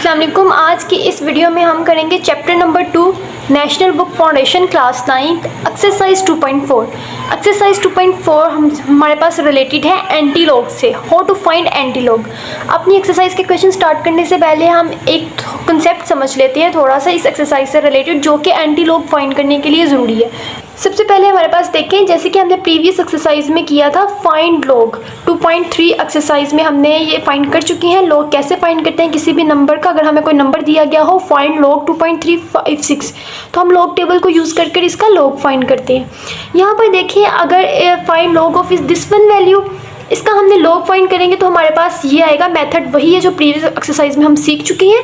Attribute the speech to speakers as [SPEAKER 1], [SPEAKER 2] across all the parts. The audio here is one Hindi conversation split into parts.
[SPEAKER 1] अस्सलाम वालेकुम। आज की इस वीडियो में हम करेंगे chapter number 2 national book foundation class 9 exercise 2.4। Exercise 2.4 हमारे पास रिलेटेड है एंटीलॉग से, हाउ टू फाइंड एंटीलॉग। अपनी एक्सरसाइज के क्वेश्चन स्टार्ट करने से पहले हम एक कंसेप्ट समझ लेते हैं थोड़ा सा इस एक्सरसाइज से रिलेटेड, जो कि एंटीलॉग फाइंड करने के लिए ज़रूरी है। सबसे पहले हमारे पास देखें, जैसे कि हमने प्रीवियस एक्सरसाइज में किया था फाइंड लॉग 2.3 एक्सरसाइज में हमने ये फाइंड कर चुके हैं। लॉग कैसे फाइंड करते हैं किसी भी नंबर का, अगर हमें कोई नंबर दिया गया हो फाइंड लॉग 2.356, तो हम लॉग टेबल को यूज़ कर इसका लॉग फाइंड करते हैं। यहाँ पर देखिए, अगर find log of this one value, इसका हमने लॉग फाइंड करेंगे तो हमारे पास ये आएगा। मेथड वही है जो प्रीवियस एक्सरसाइज में हम सीख चुके हैं।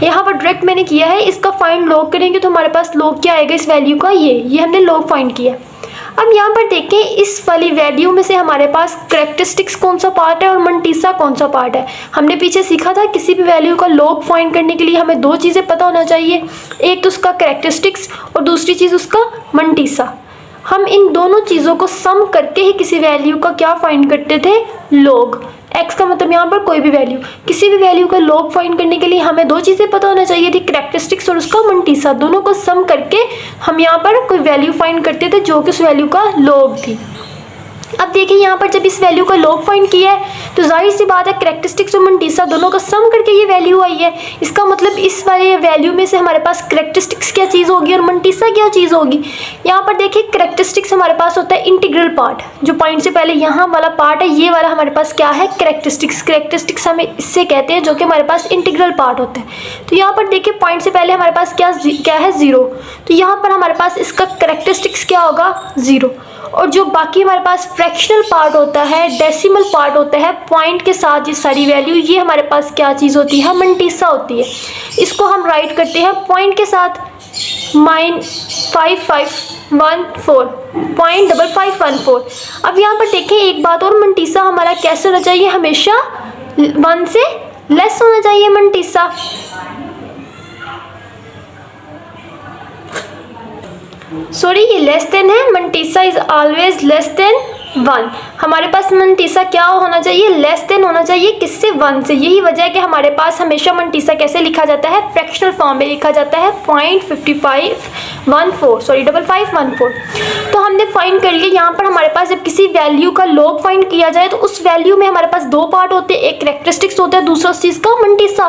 [SPEAKER 1] यहाँ पर डायरेक्ट मैंने किया है, इसका फाइंड लॉग करेंगे तो हमारे पास लॉग क्या आएगा इस वैल्यू का, ये हमने लॉग फाइंड किया। अब यहाँ पर देखें, इस वाली वैल्यू में से हमारे पास कैरेक्टरिस्टिक्स कौन सा पार्ट है और मंटीसा कौन सा पार्ट है। हमने पीछे सीखा था किसी भी वैल्यू का लॉग फाइंड करने के लिए हमें दो चीज़ें पता होना चाहिए, एक तो उसका कैरेक्टरिस्टिक्स और दूसरी चीज़ उसका मंटीसा। हम इन दोनों चीज़ों को सम करके ही किसी वैल्यू का क्या फाइंड करते थे, लॉग। एक्स का मतलब यहाँ पर कोई भी वैल्यू, किसी भी वैल्यू का लॉग फाइंड करने के लिए हमें दो चीज़ें पता होना चाहिए थी, कैरेक्टरिस्टिक्स और उसका मंटीसा। दोनों को सम करके हम यहाँ पर कोई वैल्यू फाइंड करते थे जो कि उस वैल्यू का लॉग थी। अब देखिए, यहाँ पर जब इस वैल्यू का लॉग फाइंड किया है तो जाहिर सी बात है कैरेक्टरिस्टिक्स और मंटीसा दोनों का सम करके ये वैल्यू आई है। इसका मतलब इस वाले वैल्यू में से हमारे पास कैरेक्टरिस्टिक्स क्या चीज़ होगी और मंटीसा क्या चीज़ होगी। यहाँ पर देखिए, कैरेक्टरिस्टिक्स हमारे पास होता है इंटीग्रल पार्ट, जो पॉइंट से पहले यहाँ वाला पार्ट है, ये वाला हमारे पास क्या है, कैरेक्टरिस्टिक्स। कैरेक्टरिस्टिक्स हमें इससे कहते हैं जो कि हमारे पास इंटीग्रल पार्ट होता है। तो यहाँ पर देखिए, पॉइंट से पहले हमारे पास क्या है, 0। तो यहाँ पर हमारे पास इसका कैरेक्टरिस्टिक्स क्या होगा, 0। और जो बाकी हमारे पास फ्रैक्शनल पार्ट होता है, डेसिमल पार्ट होता है, पॉइंट के साथ ये सारी वैल्यू, ये हमारे पास क्या चीज़ होती है, मंटीसा होती है। इसको हम राइट करते हैं पॉइंट के साथ -5514 अब यहाँ पर देखें एक बात और, मंटीसा हमारा कैसे होना चाहिए, हमेशा 1 से लेस होना चाहिए मंटीसा। सॉरी, ये लेस देन है, मंटीसा इज ऑलवेज लेस देन 1। हमारे पास मंटीसा क्या होना चाहिए, लेस देन होना चाहिए, किससे, 1 से। यही वजह है कि हमारे पास हमेशा मंटीसा कैसे लिखा जाता है, फ्रैक्शनल फॉर्म में लिखा जाता है, 5514। तो हमने फाइंड कर लिया। यहाँ पर हमारे पास जब किसी वैल्यू का लॉग फाइंड किया जाए तो उस वैल्यू में हमारे पास दो पार्ट होते हैं, एक कैरेक्टरिस्टिक्स होता है, दूसरा उस चीज़ का मंटीसा।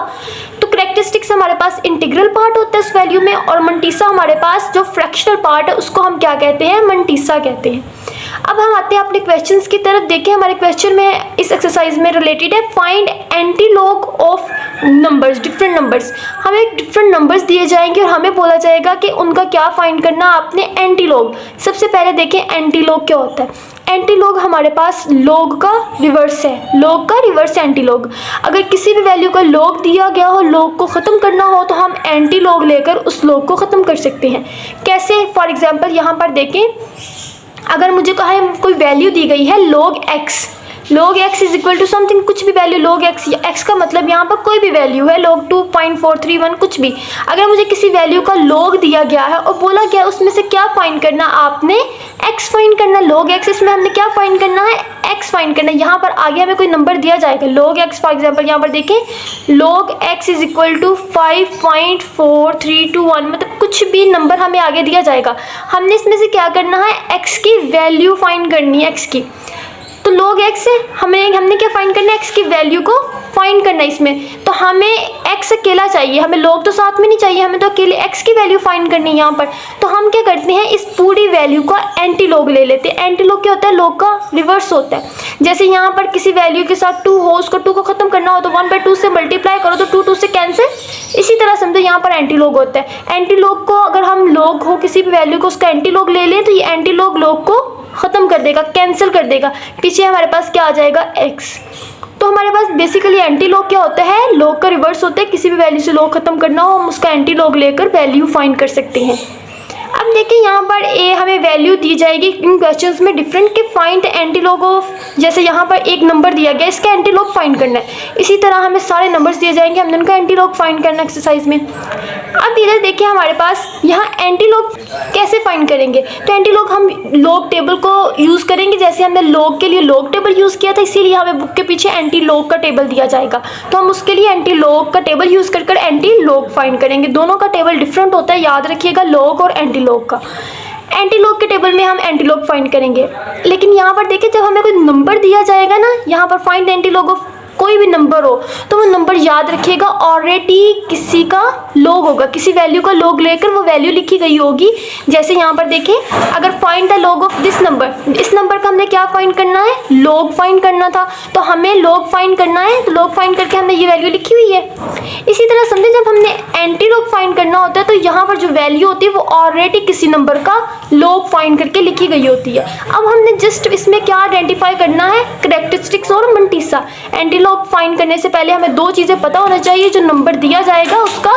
[SPEAKER 1] तो कैरेक्टरिस्टिक्स हमारे पास इंटीग्रल पार्ट होता है उस वैल्यू में, और मंटीसा हमारे पास जो फ्रैक्शनल पार्ट है उसको हम क्या कहते हैं, मंटीसा कहते हैं। अब हम आते हैं अपने क्वेश्चंस की तरफ। देखिए, हमारे क्वेश्चन में इस एक्सरसाइज में रिलेटेड है find antilog of numbers, different numbers. हमें डिफरेंट नंबर्स दिए जाएंगे और हमें बोला जाएगा कि उनका क्या फाइंड करना आपने, एंटीलॉग। सबसे पहले देखें एंटीलॉग क्या होता है। एंटीलॉग हमारे पास लॉग का रिवर्स है, लॉग का रिवर्स एंटीलॉग। अगर किसी भी वैल्यू का लॉग दिया गया हो, लॉग को ख़त्म करना हो, तो हम एंटीलॉग लेकर उस लॉग को ख़त्म कर सकते हैं। कैसे, फॉर एग्जाम्पल यहाँ पर देखें, अगर मुझे कहा है कोई वैल्यू दी गई है log x is equal to something, कुछ भी वैल्यू log x का मतलब यहाँ पर कोई भी वैल्यू है, log 2.431 कुछ भी। अगर मुझे किसी वैल्यू का log दिया गया है और बोला गया उसमें से क्या फाइंड करना, आपने x फाइंड करना, log x, इसमें हमने क्या फाइंड करना है, x फाइंड करना। यहाँ पर आगे हमें कोई नंबर दिया जाएगा, log x फॉर एग्जाम्पल यहाँ पर देखें, log x is equal to 5.4321, मतलब कुछ भी नंबर हमें आगे दिया जाएगा। हमने इसमें से क्या करना है, x की वैल्यू फाइंड करनी है, x की। तो log x से हमने क्या फाइंड करना है, x की वैल्यू को फाइंड करना है इसमें। तो हमें x अकेला चाहिए, हमें log तो साथ में नहीं चाहिए, हमें तो अकेले x की वैल्यू फाइंड करनी है यहाँ पर। तो हम क्या करते हैं, इस पूरी वैल्यू का एंटी लॉग ले लेते हैं। एंटी लॉग क्या होता है, log का रिवर्स होता है। जैसे यहाँ पर किसी वैल्यू के साथ 2 हो, उसको 2 को ख़त्म करना हो तो 1/2 से मल्टीप्लाई करो तो 2 से कैंसिल। इसी तरह समझो यहाँ पर एंटी लॉग होता है। एंटी लॉग को अगर हम लॉग हो किसी भी वैल्यू को उसका एंटी लॉग ले लें तो ये एंटी लॉग को ख़त्म कर देगा, कैंसिल कर देगा। पीछे हमारे पास क्या आ जाएगा, x। तो हमारे पास बेसिकली एंटी लॉग क्या होता है, लॉग का रिवर्स होता है। किसी भी वैल्यू से लॉग खत्म करना हो हम उसका एंटी लॉग लेकर वैल्यू फाइंड कर सकते हैं। अब अब देखिए यहाँ पर हमें वैल्यू दी जाएगी इन क्वेश्चंस में डिफरेंट के फाइंड द एंटीलॉग ऑफ, जैसे यहाँ पर एक नंबर दिया गया, इसका एंटीलॉग फाइंड करना है। इसी तरह हमें सारे नंबर्स दिए जाएंगे, हमने उनका एंटीलॉग फाइंड करना है एक्सरसाइज में। अब इधर देखिए हमारे पास यहाँ एंटीलॉग कैसे फाइंड करेंगे, तो एंटीलॉग हम लॉग टेबल को यूज़ करेंगे। जैसे हमने लॉग के लिए लॉग टेबल यूज़ किया था, इसीलिए हमें बुक के पीछे एंटीलॉग का टेबल दिया जाएगा, तो हम उसके लिए एंटीलॉग का टेबल यूज़ कर एंटीलॉग फाइंड करेंगे। दोनों का टेबल डिफरेंट होता है, याद रखिएगा, लॉग और एंटीलॉग का। एंटीलॉग के टेबल में हम एंटीलॉग फाइंड करेंगे। लेकिन यहाँ पर देखिए जब हमें कोई नंबर दिया जाएगा ना, यहाँ पर फाइंड एंटीलॉग ऑफ कोई भी नंबर हो, तो वो नंबर याद रखिएगा ऑलरेडी किसी का लॉग होगा, किसी वैल्यू का लॉग लेकर वो वैल्यू लिखी गई होगी। जैसे यहाँ पर देखें, अगर find the log of this number, इस नंबर का हमने क्या फाइंड करना है, लॉग फाइंड करना था, तो हमें लॉग फाइंड करना है, तो लॉग फाइंड करके हमने ये वैल्यू लिखी हुई है। इसी तरह समझे जब हमने एंटीलॉग फाइंड करना होता है, तो यहाँ पर जो वैल्यू होती है वो ऑलरेडी किसी नंबर का लॉग फाइंड करके लिखी गई होती है। अब हमने जस्ट इसमें क्या आइडेंटिफाई करना है, कैरेक्टरिस्टिक्स और मंटीसा। एंटीलॉग फाइंड करने से पहले हमें दो चीज़ें पता होना चाहिए, जो नंबर दिया जाएगा उसका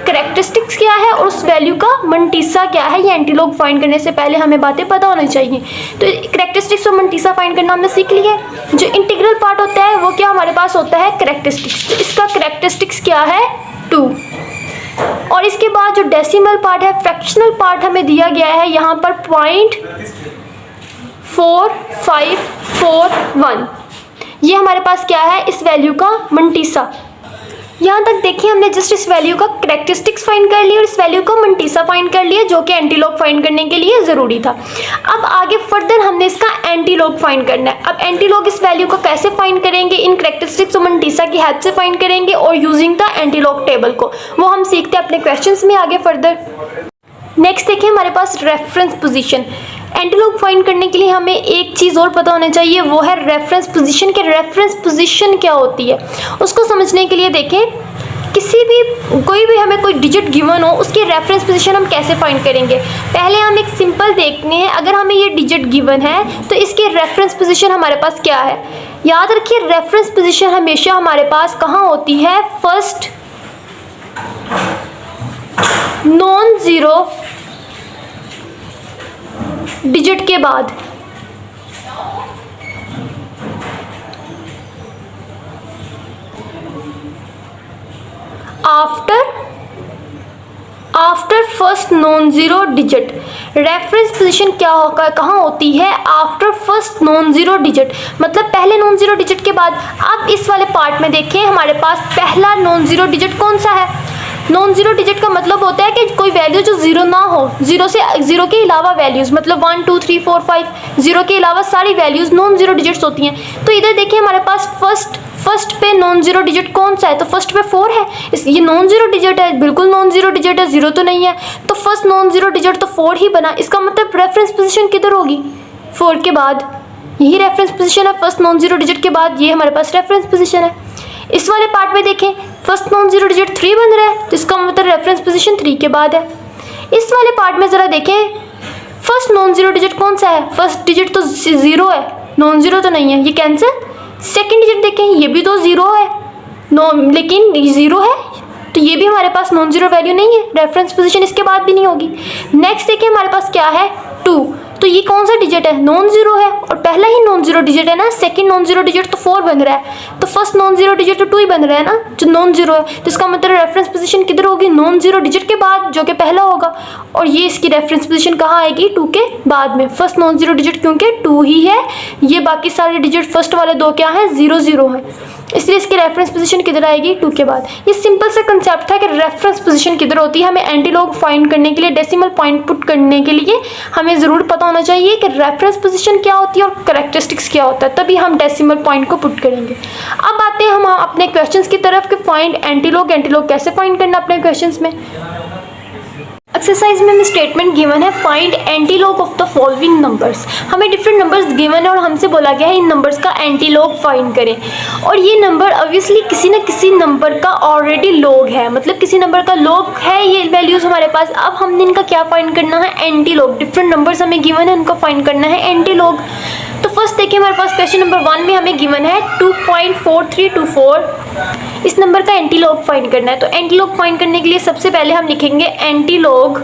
[SPEAKER 1] कैरेक्टरिस्टिक्स क्या है और उस वैल्यू का मंटीसा क्या है। ये एंटीलॉग फाइंड करने से पहले हमें बातें पता होनी चाहिए। तो कैरेक्टरिस्टिक्स और मंटीसा फाइंड करना हमने सीख लिया है। जो इंटीग्रल पार्ट होता है वो क्या हमारे पास होता है, कैरेक्टरिस्टिक्स। तो इसका कैरेक्टरिस्टिक्स क्या है, 2। और इसके बाद जो डेसिमल पार्ट है, फ्रैक्शनल पार्ट हमें दिया गया है यहाँ पर 0.4541। ये हमारे पास क्या है, इस वैल्यू का मंटीसा। यहाँ तक देखिए हमने जस्ट इस वैल्यू का कैरेक्टरिस्टिक्स फाइंड कर लिया और इस वैल्यू का मंटीसा फाइंड कर लिया, जो कि एंटीलॉग फाइंड करने के लिए ज़रूरी था। अब आगे फर्दर हमने इसका एंटीलॉग फाइंड करना है। अब एंटीलॉग इस वैल्यू को कैसे फाइंड करेंगे, इन कैरेक्टरिस्टिक्स और मंटीसा की हेल्प से फाइंड करेंगे और यूजिंग द एंटीलॉग टेबल को, वो हम सीखते हैं अपने क्वेश्चंस में आगे फर्दर। नेक्स्ट देखिए हमारे पास रेफरेंस पोजीशन। एंटीलॉग फाइंड करने के लिए हमें एक चीज़ और पता होना चाहिए, वो है रेफरेंस पोजीशन। के रेफरेंस पोजीशन क्या होती है, उसको समझने के लिए देखें, कोई भी हमें कोई डिजिट गिवन हो, उसकी रेफरेंस पोजीशन हम कैसे फाइंड करेंगे। पहले हम एक सिंपल देखते हैं, अगर हमें ये डिजिट गिवन है तो इसकी रेफरेंस पोजीशन हमारे पास क्या है। याद रखिए रेफरेंस पोजीशन हमेशा हमारे पास कहाँ होती है, फर्स्ट नॉन ज़ीरो डिजिट के बाद। After first non zero digit. Reference position क्या होगा, कहाँ होती है, after first non zero digit, मतलब पहले नॉन ज़ीरो डिजिट के बाद। अब इस वाले पार्ट में देखें, हमारे पास पहला नॉन ज़ीरो डिजिट कौन सा है। नॉन ज़ीरो डिजिट का मतलब होता है कि कोई वैल्यू जो ज़ीरो ना हो, ज़ीरो के अलावा वैल्यूज़, मतलब 1 2 3 4 5, ज़ीरो के अलावा सारी वैल्यूज़ नॉन ज़ीरो डिजिट्स होती हैं। तो इधर देखिए हमारे पास फर्स्ट पे नॉन ज़ीरो डिजिट कौन सा है, तो फर्स्ट पे 4 है। ये नॉन ज़ीरो डिजिट है, बिल्कुल नॉन ज़ीरो डिजिट है, ज़ीरो तो नहीं है, तो फर्स्ट नॉन ज़ीरो डिजिट तो 4 ही बना। इसका मतलब रेफरेंस पोजीशन किधर होगी, 4 के बाद। यही रेफरेंस पोजीशन है, फर्स्ट नॉन ज़ीरो डिजिट के बाद ये हमारे पास रेफरेंस पोजीशन है। इस वाले पार्ट में देखें, फर्स्ट नॉन ज़ीरो डिजिट 3 बन रहा है, तो इसका मतलब रेफरेंस पोजीशन 3 के बाद है। इस वाले पार्ट में ज़रा देखें, फर्स्ट नॉन ज़ीरो डिजिट कौन सा है, फर्स्ट डिजिट तो 0 है, नॉन ज़ीरो तो नहीं है, ये कैंसिल। सेकंड डिजिट देखें, ये भी तो 0 है, लेकिन 0 है, तो ये भी हमारे पास नॉन ज़ीरो वैल्यू नहीं है, रेफरेंस पोजीशन इसके बाद भी नहीं होगी। नेक्स्ट देखिए हमारे पास क्या है, 2, तो ये कौन सा डिजिट है, नॉन ज़ीरो है, और पहला ही नॉन ज़ीरो डिजिट है ना, सेकंड नॉन ज़ीरो डिजिट तो 4 बन रहा है, तो फर्स्ट नॉन ज़ीरो डिजिट तो 2 ही बन रहा है ना, जो नॉन ज़ीरो है। तो इसका मतलब रेफरेंस पोजीशन किधर होगी, नॉन ज़ीरो डिजिट के बाद, जो कि पहला होगा, और ये इसकी रेफरेंस पोजीशन कहाँ आएगी, 2 के बाद में। फर्स्ट नॉन ज़ीरो डिजिट क्योंकि 2 ही है, ये बाकी सारे डिजिट फर्स्ट वाले 2 क्या हैं, 0 0 हैं, इसलिए इसकी रेफरेंस पोजीशन किधर आएगी, 2 के बाद। ये सिंपल सा कंसेप्ट था कि रेफरेंस पोजीशन किधर होती है। हमें एंटीलॉग फाइंड करने के लिए, डेसिमल पॉइंट पुट करने के लिए हमें ज़रूर पता होना चाहिए कि रेफरेंस पोजीशन क्या होती है और कैरेक्टरिस्टिक्स क्या होता है, तभी हम डेसिमल पॉइंट को पुट करेंगे। अब आते हैं हम अपने क्वेश्चंस की तरफ कि फाइंड एंटीलॉग कैसे फाइंड करना अपने क्वेश्चंस में। एक्सरसाइज में हमें स्टेटमेंट गिवन है, find antilog of the following numbers. हमें डिफरेंट नंबर्स गिवन है और हमसे बोला गया है इन नंबर्स का एंटीलॉग फाइंड करें, और ये नंबर ऑब्वियसली किसी न किसी नंबर का ऑलरेडी लॉग है, मतलब किसी नंबर का लॉग है ये वैल्यूज़ हमारे पास। अब हमने इनका क्या फाइंड करना है, एंटीलॉग। डिफरेंट नंबर्स हमें गिवन है, उनको फाइंड करना है एंटीलॉग। तो फर्स्ट देखिए हमारे पास क्वेश्चन नंबर 1 में हमें गिवन है 2.4324, इस नंबर का एंटीलॉग फाइंड करना है। तो एंटीलॉग फाइंड करने के लिए सबसे पहले हम लिखेंगे एंटीलॉग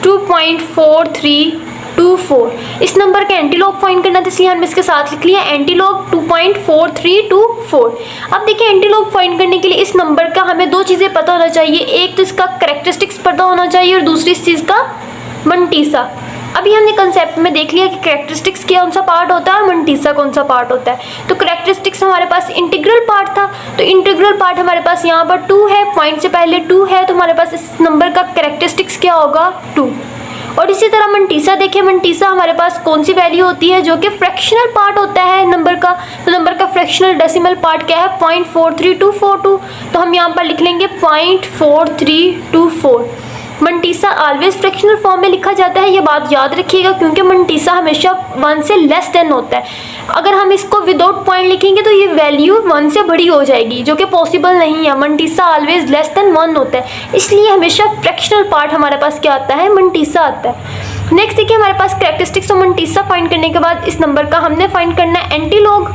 [SPEAKER 1] 2.4324। इस नंबर का एंटीलॉग फाइंड करना था, इसलिए हमने इसके साथ लिख लिया एंटीलॉग 2.4324। अब देखिए एंटीलॉग फाइंड करने के लिए इस नंबर का हमें दो चीज़ें पता होना चाहिए, एक तो इसका कैरेक्टरिस्टिक्स पता होना चाहिए और दूसरी इस चीज़ का मंटीसा। अभी हमने कंसेप्ट में देख लिया कि कैरेक्टरिस्टिक्स कौन सा पार्ट होता है और मंटीसा कौन सा पार्ट होता है। तो कैरेक्टरिस्टिक्स हमारे पास इंटीग्रल पार्ट था, तो इंटीग्रल पार्ट हमारे पास यहाँ पर 2 है, पॉइंट से पहले 2 है, तो हमारे पास इस नंबर का कैरेक्टरिस्टिक्स क्या होगा 2। और इसी तरह मंटीसा देखिए, मंटीसा हमारे पास कौन सी वैल्यू होती है, जो कि फ्रैक्शनल पार्ट होता है नंबर का। तो नंबर का फ्रैक्शनल डेसिमल पार्ट क्या है 0.43242, तो हम यहाँ पर लिख लेंगे 0.4324। मंटीसा ऑलवेज फ्रैक्शनल फॉर्म में लिखा जाता है, ये बात याद रखिएगा, क्योंकि मंटीसा हमेशा 1 से लेस देन होता है। अगर हम इसको विदाउट पॉइंट लिखेंगे तो ये वैल्यू 1 से बड़ी हो जाएगी, जो कि पॉसिबल नहीं है। मंटीसा ऑलवेज लेस देन 1 होता है, इसलिए हमेशा फ्रैक्शनल पार्ट हमारे पास क्या आता है, मंटीसा आता है। नेक्स्ट देखिए हमारे पास कैरेक्टरिस्टिक्स और मंटीसा फाइंड करने के बाद इस नंबर का हमने फाइंड करना है एंटीलॉग।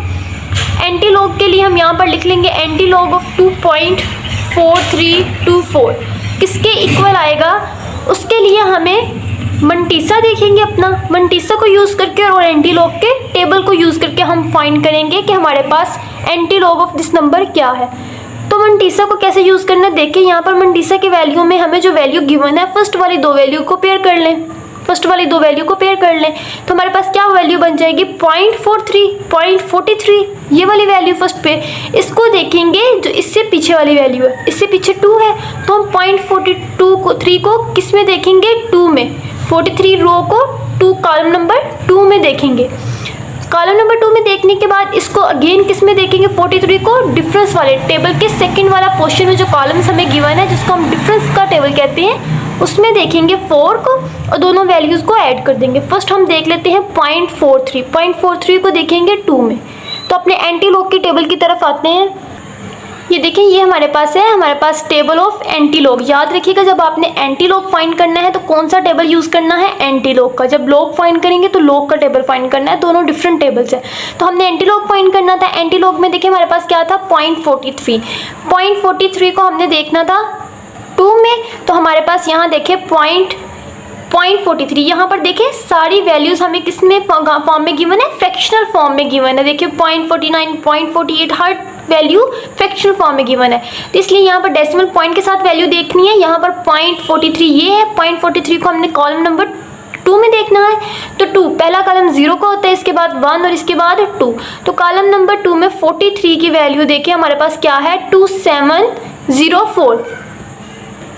[SPEAKER 1] एंटीलॉग के लिए हम यहाँ पर लिख लेंगे एंटीलॉग ऑफ 2.4324 किसके इक्वल आएगा, उसके लिए हमें मंटीसा देखेंगे अपना, मंटीसा को यूज़ करके और एंटीलॉग के टेबल को यूज़ करके हम फाइंड करेंगे कि हमारे पास एंटीलॉग ऑफ दिस नंबर क्या है। तो मंटीसा को कैसे यूज़ करना है, देखिए यहाँ पर मंटीसा के वैल्यू में हमें जो वैल्यू गिवन है फर्स्ट वाली दो वैल्यू को पेयर कर लें, तो हमारे पास क्या वैल्यू बन जाएगी 0.43 ये वाली वैल्यू फर्स्ट पे। इसको देखेंगे जो इससे पीछे वाली वैल्यू है, इससे पीछे 2 है, तो हम 0.43 को किस में देखेंगे 2 में, 43 रो को 2 कॉलम नंबर 2 में देखेंगे। कॉलम नंबर 2 में देखने के बाद इसको अगेन किस में देखेंगे 43 को डिफरेंस वाले टेबल के सेकंड वाला पोर्शन में जो कॉलम्स हमें गिवन है, जिसको हम डिफरेंस का टेबल कहते हैं, उसमें देखेंगे 4 को और दोनों वैल्यूज़ को ऐड कर देंगे। फर्स्ट हम देख लेते हैं 0.43 को देखेंगे 2 में। तो अपने एंटीलॉग की टेबल की तरफ आते हैं। ये देखें, ये हमारे पास है, हमारे पास टेबल ऑफ एंटीलॉग। याद रखिएगा जब आपने एंटीलॉग फाइंड करना है तो कौन सा टेबल यूज़ करना है, एंटीलॉग का। जब लॉग फाइंड करेंगे तो लॉग का टेबल फाइंड करना है, दोनों डिफरेंट टेबल्स है। तो हमने एंटीलॉग फाइंड करना था, एंटीलॉग में देखिए हमारे पास क्या था 0.43 को हमने देखना था 2 में, तो हमारे पास यहाँ देखें 0.43, यहाँ पर देखें सारी वैल्यूज़ हमें किस में फॉर्म में गिवन है, फ्रैक्शनल फॉर्म में गिवन है। देखिए 0.49, 0.48 हर वैल्यू फ्रैक्शनल फॉर्म में गिवन है, तो इसलिए यहाँ पर डेसिमल पॉइंट के साथ वैल्यू देखनी है। यहाँ पर 0.43 ये है, 0.43 को हमने कॉलम नंबर 2 में देखना है। तो 2 पहला कॉलम 0 का होता है, इसके बाद 1 और इसके बाद 2। तो कॉलम नंबर 2 में 43 की वैल्यू देखिए हमारे पास क्या है 2704।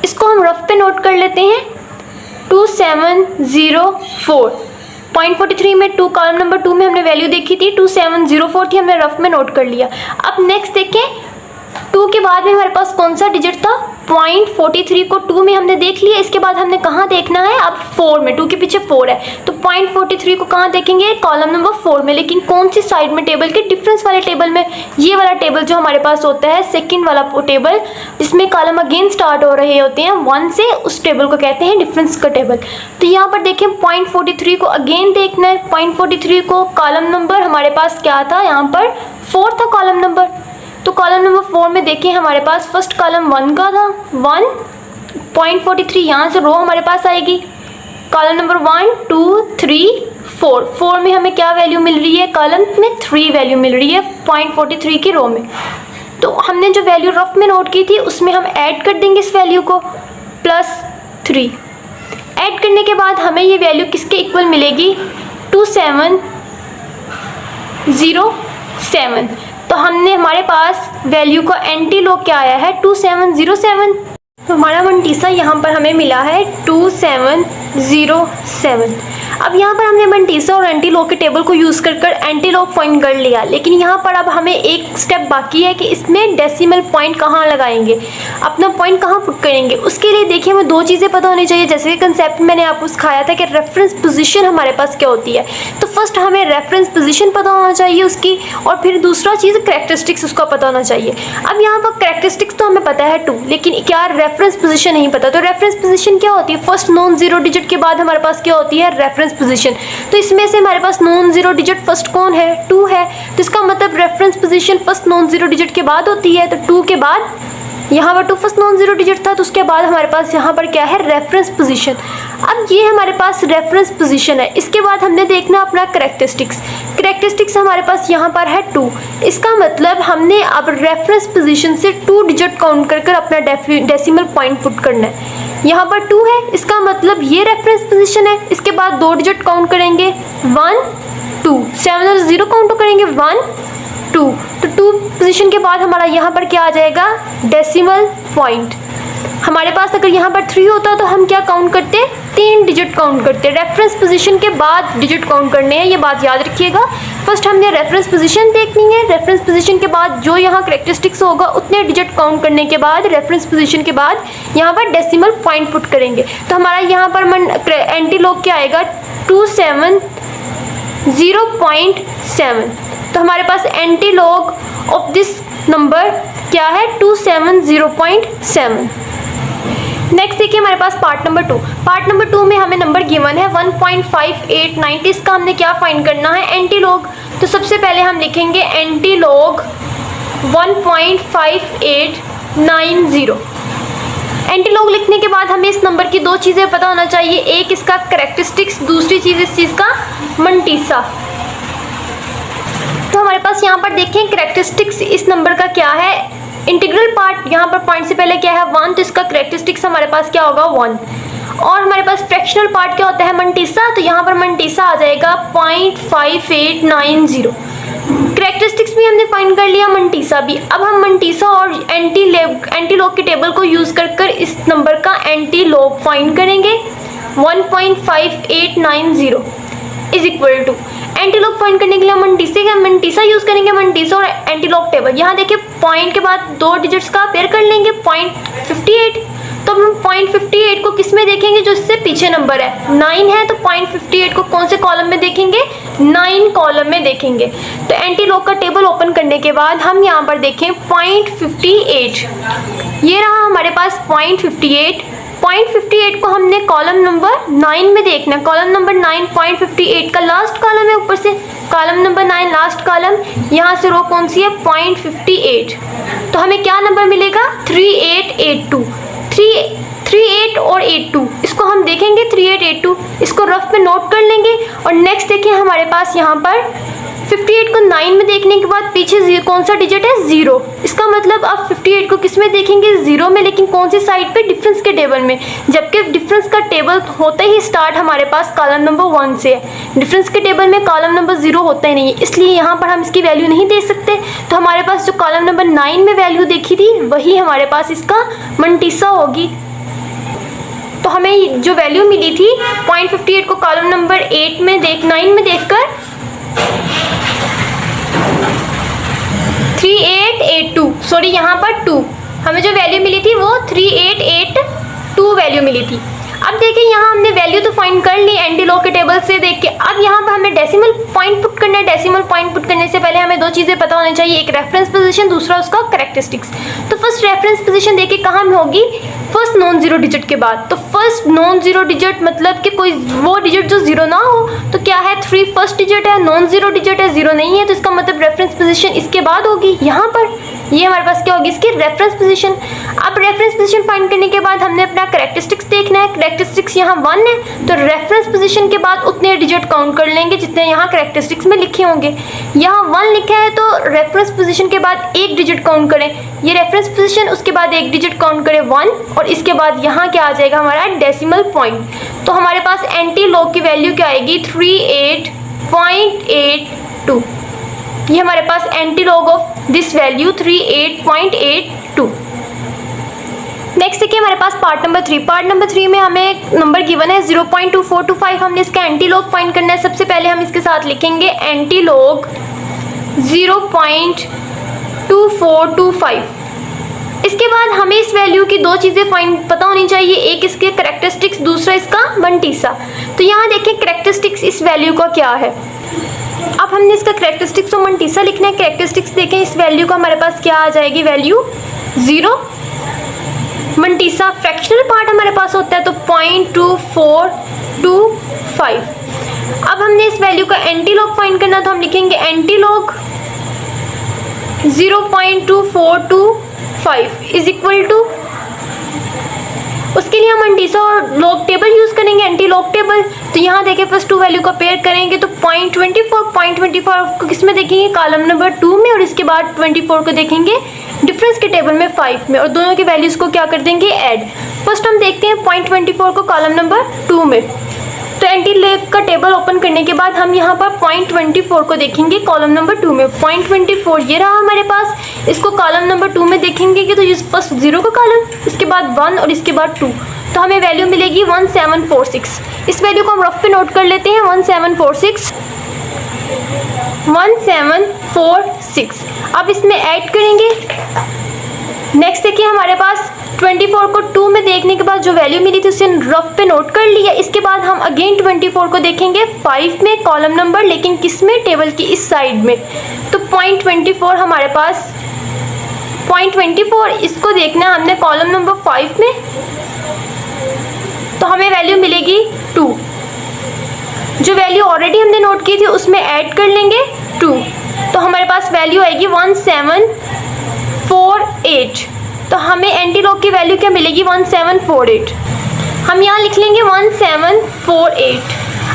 [SPEAKER 1] इसको हम रफ पे नोट कर लेते हैं 2704। 0.43 में 2 कॉलम नंबर 2 में हमने वैल्यू देखी थी 2704 थी, हमने रफ में नोट कर लिया। अब नेक्स्ट देखें 2 के बाद में हमारे पास कौन सा डिजिट था 0.43 को 2 में हमने देख लिया। इसके बाद हमने कहाँ देखना है अब 4 में, 2 के पीछे 4 है, तो 0.43 को कहाँ देखेंगे कॉलम नंबर 4 में, लेकिन कौन सी साइड में टेबल के डिफरेंस वाले टेबल में। ये वाला टेबल जो हमारे पास होता है सेकंड वाला टेबल, जिसमें कॉलम अगेन स्टार्ट हो रहे होते हैं 1 से, उस टेबल को कहते हैं डिफरेंस का टेबल। तो यहाँ पर देखें 0.43 को अगेन देखना है। 0.43 को कॉलम नंबर हमारे पास क्या था, यहाँ पर 4 था कॉलम नंबर। तो कॉलम नंबर 4 में देखें हमारे पास फर्स्ट कॉलम 1 का था 1, 0.43 यहाँ से रो हमारे पास आएगी। कॉलम नंबर 1 2 3 4 में हमें क्या वैल्यू मिल रही है, कॉलम में 3 वैल्यू मिल रही है 0.43 की रो में। तो हमने जो वैल्यू रफ में नोट की थी उसमें हम ऐड कर देंगे इस वैल्यू को +3। ऐड करने के बाद हमें ये वैल्यू किसके इक्वल मिलेगी 2707। तो हमने हमारे पास वैल्यू का एंटीलॉग क्या आया है 2707। तो हमारा मंटीसा यहाँ पर हमें मिला है 2707। अब यहाँ पर हमने मंटीसा और एंटीलॉग के टेबल को यूज़ कर एंटीलॉग फाइंड कर लिया, लेकिन यहाँ पर अब हमें एक स्टेप बाकी है कि इसमें डेसिमल पॉइंट कहाँ लगाएंगे, अपना पॉइंट कहाँ पुट करेंगे। उसके लिए देखिए हमें 2 चीज़ें पता होनी चाहिए। जैसे कि कंसेप्ट मैंने आपको सिखाया था कि रेफरेंस पोजीशन हमारे पास क्या होती है, तो फर्स्ट हमें रेफरेंस पोजीशन पता होना चाहिए उसकी, और फिर दूसरा चीज़ कैरेक्टरिस्टिक्स उसका पता होना चाहिए। अब यहाँ पर कैरेक्टरिस्टिक्स तो हमें पता है 2, लेकिन क्या रेफरेंस पोजीशन नहीं पता। तो रेफरेंस पोजीशन क्या होती है, फर्स्ट नॉन जीरो डिजिट के बाद हमारे पास क्या होती है रेफरेंस पोजीशन। तो इसमें से हमारे पास नॉन जीरो डिजिट फर्स्ट कौन है 2 है, तो इसका मतलब reference position first non zero digit के बाद होती है। तो 2 के बाद यहाँ पर 2 फर्स्ट नॉन ज़ीरो डिजिट था, तो उसके बाद हमारे पास यहाँ पर क्या है, रेफरेंस पोजीशन। अब ये हमारे पास रेफरेंस पोजीशन है। इसके बाद हमने देखना अपना करेक्टरिस्टिक्स। करेक्टरिस्टिक्स हमारे पास यहाँ पर है 2। इसका मतलब हमने अब रेफरेंस पोजीशन से 2 डिजिट काउंट कर अपना डेसिमल पॉइंट पुट करना है। यहाँ पर 2 है, इसका मतलब ये रेफरेंस पोजीशन है। इसके बाद 2 डिजिट काउंट करेंगे 1 2, 7 और 0 काउंट करेंगे 1 2, तो 2 पोजीशन के बाद हमारा यहाँ पर क्या आ जाएगा, डेसिमल पॉइंट। हमारे पास अगर यहाँ पर 3 होता तो हम क्या काउंट करते, 3 डिजिट काउंट करते। रेफरेंस पोजीशन के बाद डिजिट काउंट करने हैं, ये बात याद रखिएगा। फर्स्ट हमने रेफरेंस पोजीशन देखनी है, रेफरेंस पोजीशन के बाद जो यहाँ करेक्टरिस्टिक्स होगा उतने डिजिट काउंट करने के बाद रेफरेंस पोजीशन के बाद यहाँ पर डेसिमल पॉइंट पुट करेंगे। तो हमारा यहाँ पर एंटीलॉग क्या आएगा, 270.7। तो हमारे पास एंटीलॉग ऑफ दिस नंबर क्या है, 270.7। नेक्स्ट देखिए हमारे पास पार्ट नंबर 2। पार्ट नंबर 2 में हमें नंबर गिवन है 1.5890। इसका हमने क्या फाइंड करना है, एंटीलॉग। तो सबसे पहले हम लिखेंगे एंटीलॉग 1.5890। एंटीलॉग लिखने के बाद हमें इस नंबर की 2 चीज़ें पता होना चाहिए, एक इसका करेक्टरिस्टिक्स, दूसरी चीज़ इस चीज़ का मंटीसा। तो हमारे पास यहाँ पर देखें करेक्टरिस्टिक्स इस नंबर का क्या है, इंटीग्रल पार्ट यहाँ पर पॉइंट से पहले क्या है 1, तो इसका करेक्टरिस्टिक्स हमारे पास क्या होगा 1। और हमारे पास फ्रैक्शनल पार्ट क्या होता है, मंटीसा, तो यहाँ पर मंटीसा आ जाएगा 0.5890। करेक्टरिस्टिक्स भी हमने फाइंड कर लिया, मंटीसा भी। अब हम मंटीसा और एंटीलॉग के टेबल को यूज़ कर इस नंबर का एंटीलॉग फाइंड करेंगे। 1.5890 is equal to, antilog find करने के लिए हम मंटीसा यूज़ करेंगे, मंटीसा और एंटीलॉग टेबल। यहाँ देखिए पॉइंट के बाद 2 डिजिट्स का पेयर कर लेंगे 0.58। तो हम 0.58 को किस में देखेंगे, जो इससे पीछे नंबर है 9 है, तो 0.58 को कौन से कॉलम में देखेंगे, 9 कॉलम में देखेंगे। तो एंटीलॉग का टेबल ओपन करने के बाद हम यहाँ पर देखें 0.58, ये रहा हमारे पास 0.58। 0.58 को हमने कॉलम नंबर 9 में देखना है। कॉलम नंबर 9 0.58 का लास्ट कॉलम है, ऊपर से कॉलम नंबर 9 लास्ट कॉलम, यहाँ से रो कौन सी है 0.58। तो हमें क्या नंबर मिलेगा 3882। 38 और 82 इसको हम देखेंगे 3882, इसको रफ पे नोट कर लेंगे। और नेक्स्ट देखिए हमारे पास यहाँ पर 58 को 9 में देखने के बाद पीछे कौन सा डिजिट है 0। इसका मतलब आप 58 को किस में देखेंगे 0 में, लेकिन कौन सी साइड पे, डिफरेंस के टेबल में। जबकि डिफरेंस का टेबल होते ही स्टार्ट हमारे पास कॉलम नंबर 1 से है, डिफरेंस के टेबल में कॉलम नंबर 0 होता ही नहीं है, इसलिए यहाँ पर हम इसकी वैल्यू नहीं दे सकते। तो हमारे पास जो कॉलम नंबर 9 में वैल्यू देखी थी वही हमारे पास इसका मंटीसा होगी। तो हमें जो वैल्यू मिली थी 0.58 को कॉलम नंबर 9 में देखकर 3882, सॉरी यहाँ पर 2, हमें जो वैल्यू मिली थी वो 3882 वैल्यू मिली थी। अब देखिए यहाँ हमने वैल्यू तो फाइंड कर ली एंटीलॉग के टेबल से देख के। अब यहाँ पर हमें डेसिमल पॉइंट पुट करना है। डेसिमल पॉइंट पुट करने से पहले हमें 2 चीज़ें पता होनी चाहिए, एक रेफरेंस पोजीशन, दूसरा उसका करेक्टरिस्टिक्स। तो फर्स्ट रेफरेंस पोजीशन देखिए कहाँ में होगी, फर्स्ट नॉन जीरो डिजिट के बाद। तो फर्स्ट नॉन जीरो डिजिट मतलब कि कोई वो डिजिट जो 0 ना हो, तो क्या है 3 फर्स्ट डिजिट है, नॉन जीरो डिजिट है, 0 नहीं है, तो इसका मतलब रेफरेंस पोजीशन इसके बाद होगी। यहाँ पर ये हमारे पास क्या होगी, इसकी रेफरेंस पोजीशन। अब रेफरेंस पोजीशन फाइंड करने के बाद हमने अपना करेक्टरिस्टिक्स देखना है। करेक्टरिस्टिक्स यहाँ 1 है, तो रेफरेंस पोजीशन के बाद उतने डिजिट काउंट कर लेंगे जितने यहाँ करेक्टरिस्टिक्स में लिखे होंगे। यहाँ 1 लिखा है तो रेफरेंस पोजीशन के बाद 1 डिजिट काउंट करें, ये रेफरेंस पोजीशन, उसके बाद 1 डिजिट काउंट करें 1, और इसके बाद यहाँ क्या आ जाएगा हमारा डेसिमल पॉइंट। तो हमारे पास एंटीलॉग की वैल्यू क्या आएगी 38.82। ये हमारे पास antilog of this value 38.82। Next देखिए हमारे पास पार्ट नंबर 3। पार्ट नंबर 3 में हमें एक नंबर गिवन है 0.2425। हमने इसका एंटीलॉग फाइंड करना है। सबसे पहले हम इसके साथ लिखेंगे एंटीलॉग 0.2425। इसके बाद हमें इस वैल्यू की 2 चीज़ें पता होनी चाहिए, एक इसके करेक्टरिस्टिक्स, दूसरा इसका मंटीसा। तो यहाँ देखिए करेक्टरिस्टिक्स इस वैल्यू का क्या है। अब हमने इसका करेक्टरिस्टिक्स और मंटीसा लिखना है। करेक्टरिस्टिक्स देखें, इस वैल्यू का हमारे पास क्या आ जाएगी, वैल्यू 0। मंटीसा फ्रैक्शनल पार्ट हमारे पास होता है तो 0.2425। अब हमने इस वैल्यू का एंटीलॉग फाइंड करना, तो हम लिखेंगे एंटीलॉग 0.2425 इज इक्वल टू, उसके लिए हम मंटीसा और लॉग टेबल यूज़ करेंगे, एंटी लॉग टेबल। तो यहाँ देखें फर्स्ट टू वैल्यू को पेयर करेंगे तो 0.24 को किस में देखेंगे, कॉलम नंबर 2 में, और इसके बाद 24 को देखेंगे डिफरेंस के टेबल में 5 में, और दोनों की वैल्यूज़ को क्या कर देंगे, ऐड। फर्स्ट हम देखते हैं 0.24 को कॉलम नंबर 2 में। तो एंटी लॉग का टेबल ओपन करने के बाद हम यहाँ पर 0.24 को देखेंगे कॉलम नंबर 2 में। 0.24 ये रहा हमारे पास, इसको कॉलम नंबर 2 में देखेंगे कि तो ये फर्स्ट 0 का कॉलम, इसके बाद 1 और इसके बाद 2, तो हमें वैल्यू मिलेगी 1746। इस वैल्यू को हम रफ पे नोट कर लेते हैं, 1746। अब इसमें ऐड करेंगे। नेक्स्ट देखिए हमारे पास 24 को 2 में देखने के बाद जो वैल्यू मिली थी उसे रफ पे नोट कर लिया। इसके बाद हम अगेन 24 को देखेंगे 5 में कॉलम नंबर, लेकिन किस में, टेबल की इस साइड में। तो 0.24 हमारे पास 0.24 इसको देखना हमने कॉलम नंबर 5 में, तो हमें वैल्यू मिलेगी 2। जो वैल्यू ऑलरेडी हमने नोट की थी उसमें ऐड कर लेंगे 2, तो हमारे पास वैल्यू आएगी 1748। तो हमें एंटी लॉग की वैल्यू क्या मिलेगी, 1748। हम यहाँ लिख लेंगे 1748।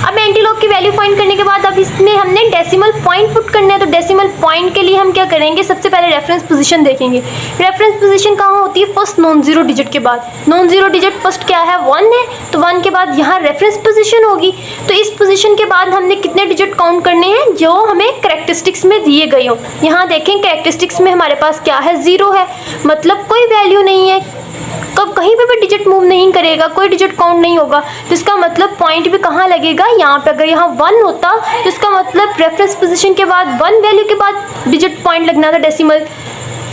[SPEAKER 1] अब एंटी लॉग की वैल्यू फाइंड करने के बाद अब इसमें हमने डेसिमल पॉइंट पुट करना है। तो डेसिमल पॉइंट के लिए हम क्या करेंगे, सबसे पहले रेफरेंस पोजीशन देखेंगे। रेफरेंस पोजीशन कहाँ होती है, फर्स्ट नॉन जीरो डिजिट के बाद। नॉन जीरो डिजिट फर्स्ट क्या है, 1 है, तो 1 के बाद यहाँ रेफरेंस पोजीशन होगी। तो इस पोजीशन के बाद हमने कितने डिजिट काउंट करने हैं जो हमें कैरेक्टरिस्टिक्स में दिए गए हो। यहाँ देखें कैरेक्टरिस्टिक्स में हमारे पास क्या है, 0 है, मतलब कोई वैल्यू नहीं है, कब कहीं पे भी डिजिट मूव नहीं करेगा, कोई डिजिट काउंट नहीं होगा। तो इसका मतलब पॉइंट भी कहाँ लगेगा, यहाँ पे। अगर यहाँ 1 होता तो इसका मतलब रेफरेंस पोजीशन के बाद 1 वैल्यू के बाद डिजिट पॉइंट लगना था डेसिमल।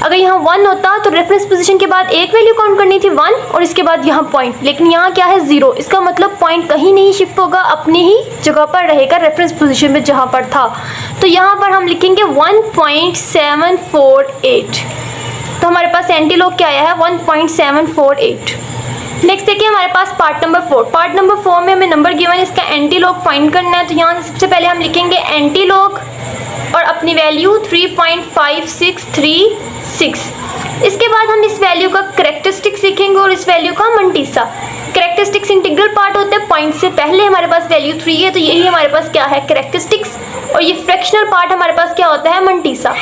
[SPEAKER 1] अगर यहाँ 1 होता तो रेफरेंस पोजीशन के बाद एक वैल्यू काउंट करनी थी 1 और इसके बाद यहाँ पॉइंट, लेकिन यहाँ क्या है 0। इसका मतलब पॉइंट कहीं नहीं शिफ्ट होगा, अपनी ही जगह पर रहेगा रेफरेंस पोजीशन में जहाँ पर था। तो यहाँ पर हम लिखेंगे 1.748। तो हमारे पास एंटी लॉग क्या आया है, 1.748। नेक्स्ट देखिए हमारे पास पार्ट नंबर 4। पार्ट नंबर 4 में हमें नंबर गिवन है, इसका एंटी लॉग फाइंड करना है। तो यहाँ से सबसे पहले हम लिखेंगे एंटी लॉग और अपनी वैल्यू 3.5636। इसके बाद हम इस वैल्यू का कैरेक्टरिस्टिक्स लिखेंगे और इस वैल्यू का मंटीसा। कैरेक्टरिस्टिक्स इंटीग्रल पार्ट होते हैं, पॉइंट से पहले हमारे पास वैल्यू 3 है, तो यही हमारे पास क्या है, कैरेक्टरिस्टिक्स। और ये फ्रैक्शनल पार्ट हमारे पास क्या होता है, मंटीसा।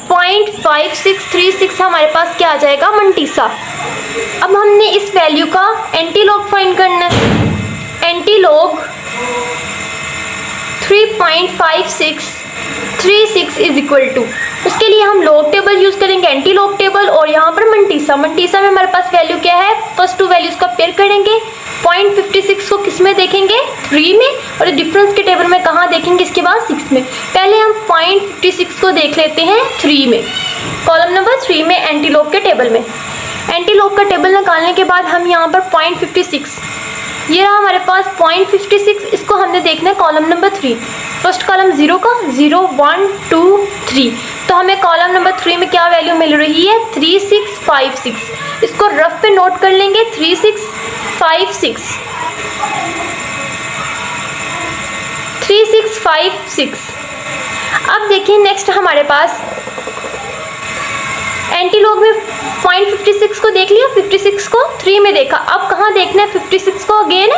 [SPEAKER 1] 0.5636 हमारे पास क्या आ जाएगा, मंटीसा। अब हमने इस वैल्यू का एंटी लॉग फाइंड करना है। Antilog 3.5636 is equal to, उसके लिए हम लॉग टेबल यूज करेंगे, एंटी लॉग टेबल, और यहाँ पर मंटीसा। मंटीसा में हमारे पास वैल्यू क्या है, फर्स्ट टू वैल्यूज का पेयर करेंगे। 0.56 को किस में देखेंगे, 3 में, और डिफरेंस के टेबल में कहाँ देखेंगे, इसके बाद 6 में। पहले हम 0.56 को देख लेते हैं 3 में, कॉलम नंबर 3 में एंटी लॉग के टेबल में। एंटी लॉग का टेबल निकालने के बाद हम यहाँ पर 0.56, ये रहा हमारे पास 0.56, इसको हमने देखना है कॉलम नंबर 3। फर्स्ट कॉलम 0 का, 0 1 2 3, तो हमें कॉलम नंबर 3 में क्या वैल्यू मिल रही है, 3656। इसको रफ पे नोट कर लेंगे, 3656। अब देखिए नेक्स्ट हमारे पास एंटी लॉग में 0.56 को देख लिया, 56 को 3 में देखा। अब कहाँ देखना है 56 को, अगेन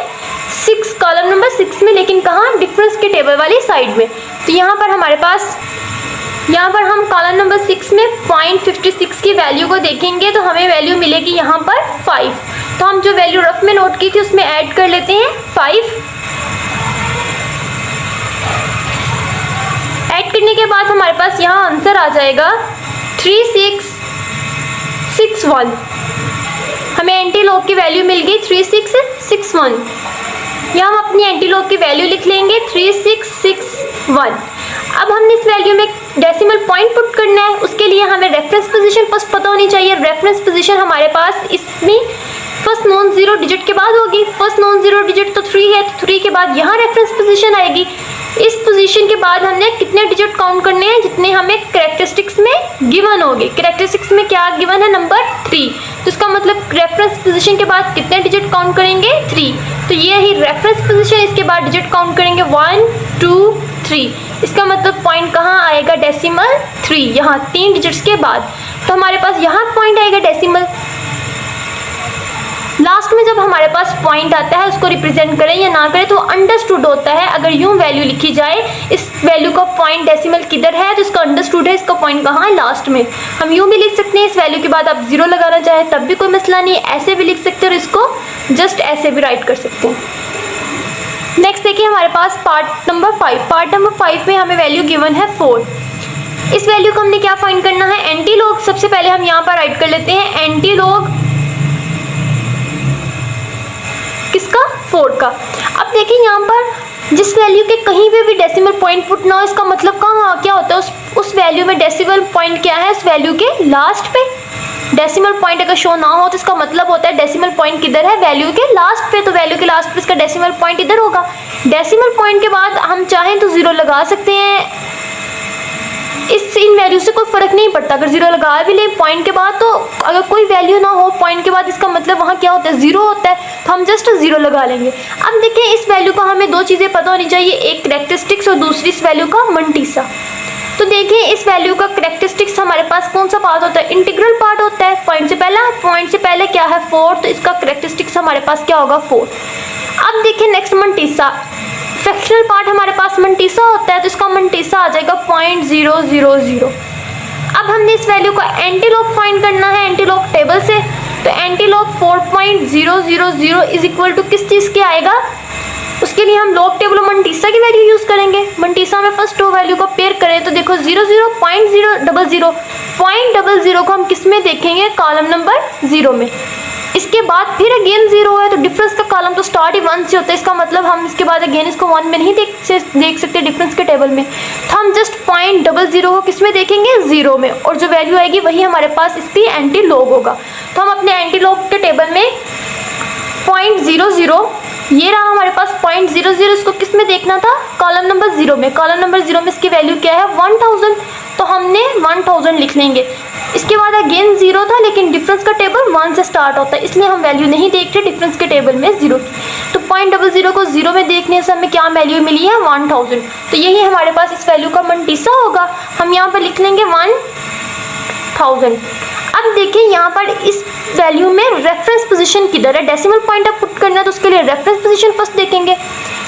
[SPEAKER 1] 6 कॉलम नंबर 6 में, लेकिन कहाँ, डिफरेंस के टेबल वाली साइड में। तो यहाँ पर हमारे पास, यहाँ पर हम कॉलम नंबर 6 में 0.56 की वैल्यू को देखेंगे तो हमें वैल्यू मिलेगी यहाँ पर 5। तो हम जो वैल्यू रफ में नोट की थी उसमें ऐड कर लेते हैं 5। ऐड करने के बाद हमारे पास यहाँ आंसर आ जाएगा 3661। हमें एंटी लॉग की वैल्यू मिल गई 3661। यहाँ हम अपनी एंटी लॉग की वैल्यू लिख लेंगे 3661। अब हमने इस वैल्यू में डेसिमल पॉइंट पुट करना है, उसके लिए हमें रेफरेंस पोजीशन फर्स्ट पता होनी चाहिए। रेफरेंस पोजीशन हमारे पास इसमें फर्स्ट नॉन जीरो डिजिट के बाद होगी। फर्स्ट नॉन जीरो डिजिट तो 3 है, तो 3 के बाद यहाँ रेफरेंस पोजीशन आएगी। इस पोजीशन के बाद हमने कितने डिजिट काउंट करने हैं, जितने हमें कैरेक्टरिस्टिक्स में गिवन होंगे। कैरेक्टरिस्टिक्स में क्या गिवन है, नंबर 3, तो इसका मतलब रेफरेंस पोजीशन के बाद कितने डिजिट काउंट करेंगे, 3। तो ये ही रेफरेंस पोजीशन, इसके बाद डिजिट काउंट करेंगे 1 2 3। इसका मतलब पॉइंट कहाँ आएगा, डेसिमल 3, यहाँ 3 डिजिट्स के बाद। तो हमारे पास यहाँ पॉइंट आएगा डेसिमल। लास्ट में जब हमारे पास पॉइंट आता है उसको रिप्रेजेंट करें या ना करें तो अंडरस्टूड होता है। अगर यूं वैल्यू लिखी जाए, इस वैल्यू का पॉइंट डेसिमल किधर है तो इसका अंडरस्टूड है, इसका पॉइंट कहाँ है, लास्ट में। हम यूं भी लिख सकते हैं, इस वैल्यू के बाद आप 0 लगाना चाहें तब भी कोई मसला नहीं है, ऐसे भी लिख सकते हैं और इसको जस्ट ऐसे भी राइट कर सकते हैं। नेक्स्ट देखिए हमारे पास पार्ट नंबर 5। पार्ट नंबर 5 में हमें वैल्यू गिवन है 4। इस वैल्यू को हमने क्या फाइंड करना है, एंटीलॉग। सबसे पहले हम यहाँ पर राइट कर लेते हैं एंटीलॉग किसका, 4 का। अब देखिए यहाँ पर जिस वैल्यू के कहीं पे भी डेसिमल पॉइंट पुट ना हो, इसका मतलब क्या होता है, उस वैल्यू में डेसिमल पॉइंट क्या है, उस वैल्यू के लास्ट पे डेसिमल पॉइंट अगर शो ना हो तो इसका मतलब होता है डेसिमल पॉइंट किधर है, वैल्यू के लास्ट पे। तो वैल्यू के लास्ट पे इसका डेसिमल पॉइंट इधर होगा। डेसिमल पॉइंट के बाद हम चाहें तो 0 लगा सकते हैं, इससे इन वैल्यू से कोई फर्क नहीं पड़ता। अगर 0 लगा भी ले पॉइंट के बाद तो अगर कोई वैल्यू ना हो पॉइंट के बाद, इसका मतलब वहाँ क्या होता है, 0 होता है, तो हम जस्ट 0 लगा लेंगे। अब देखिए इस वैल्यू का हमें 2 चीज़ें पता होनी चाहिए, एक करेक्टरिस्टिक्स और दूसरी इस वैल्यू का मंटीसा। तो देखिए इस वैल्यू का करेक्टरिस्टिक्स हमारे पास कौन सा पार्ट होता है, इंटीग्रल पार्ट होता है। पॉइंट से पहले क्या है 4, तो इसका करेक्टरिस्टिक्स हमारे पास क्या होगा 4। अब देखिए नेक्स्ट मंटीसा, फ्रैक्शनल पार्ट हमारे पास मंटीसा होता है, तो इसका मंटीसा आ जाएगा 0.000। अब हमने इस वैल्यू का एंटीलॉग फाइंड करना है एंटीलॉग टेबल से। तो एंटीलॉग 4.000 इज इक्वल टू किस चीज़ के आएगा, उसके लिए हम लॉग टेबल और मंटीसा की वैल्यू यूज़ करेंगे। मंटीसा में फर्स्ट 2 वैल्यू को पेयर करें तो देखो 0.000 को हम किस में देखेंगे, कॉलम नंबर 0 में। इसके बाद फिर अगेन 0 है तो डिफरेंस का कॉलम तो स्टार्ट ही 1 से होता है, इसका मतलब हम इसके बाद अगेन इसको 1 में नहीं देख सकते डिफरेंस के टेबल में। तो हम जस्ट 0.00 को किस में देखेंगे, 0 में, और जो वैल्यू आएगी वही हमारे पास इसकी एंटीलॉग होगा। तो हम अपने एंटीलॉग के टेबल में 0.00, ये रहा हमारे पास 0.00, इसको किस में देखना था, कॉलम नंबर 0 में। कॉलम नंबर 0 में इसकी वैल्यू क्या है 1000, तो हमने 1000 लिख लेंगे। इसके बाद अगेन 0 था लेकिन डिफरेंस का टेबल 1 से स्टार्ट होता है, इसलिए हम वैल्यू नहीं देखते डिफरेंस के टेबल में 0 की। तो 0.00 को 0 में देखने से हमें क्या वैल्यू मिली है 1000। तो यही हमारे पास इस वैल्यू का मंटीसा होगा। हम यहाँ पर लिख लेंगे 1000। अब देखिए यहाँ पर इस वैल्यू में रेफरेंस पोजीशन किधर है, डेसिमल पॉइंट आप पुट करना है तो उसके लिए रेफरेंस पोजीशन फर्स्ट देखेंगे।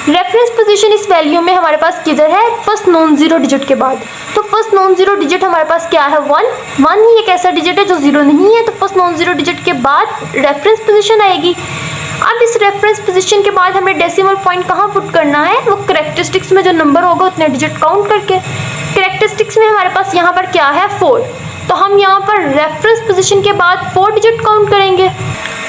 [SPEAKER 1] रेफरेंस पोजीशन इस वैल्यू में हमारे पास किधर है, फर्स्ट नॉन जीरो डिजिट के बाद। तो फर्स्ट नॉन जीरो डिजिट हमारे पास क्या है 1 ही एक ऐसा डिजिट है जो 0 नहीं है, तो फर्स्ट नॉन जीरो डिजिट के बाद रेफरेंस पोजीशन आएगी। अब इस रेफरेंस पोजीशन के बाद हमें डेसिमल पॉइंट कहाँ पुट करना है, वो करेक्टरिस्टिक्स में जो नंबर होगा उतने डिजिट काउंट करके। करेक्टरिस्टिक्स में हमारे पास यहाँ पर क्या है 4, तो हम यहाँ पर रेफरेंस पोजीशन के बाद 4 डिजिट काउंट करेंगे।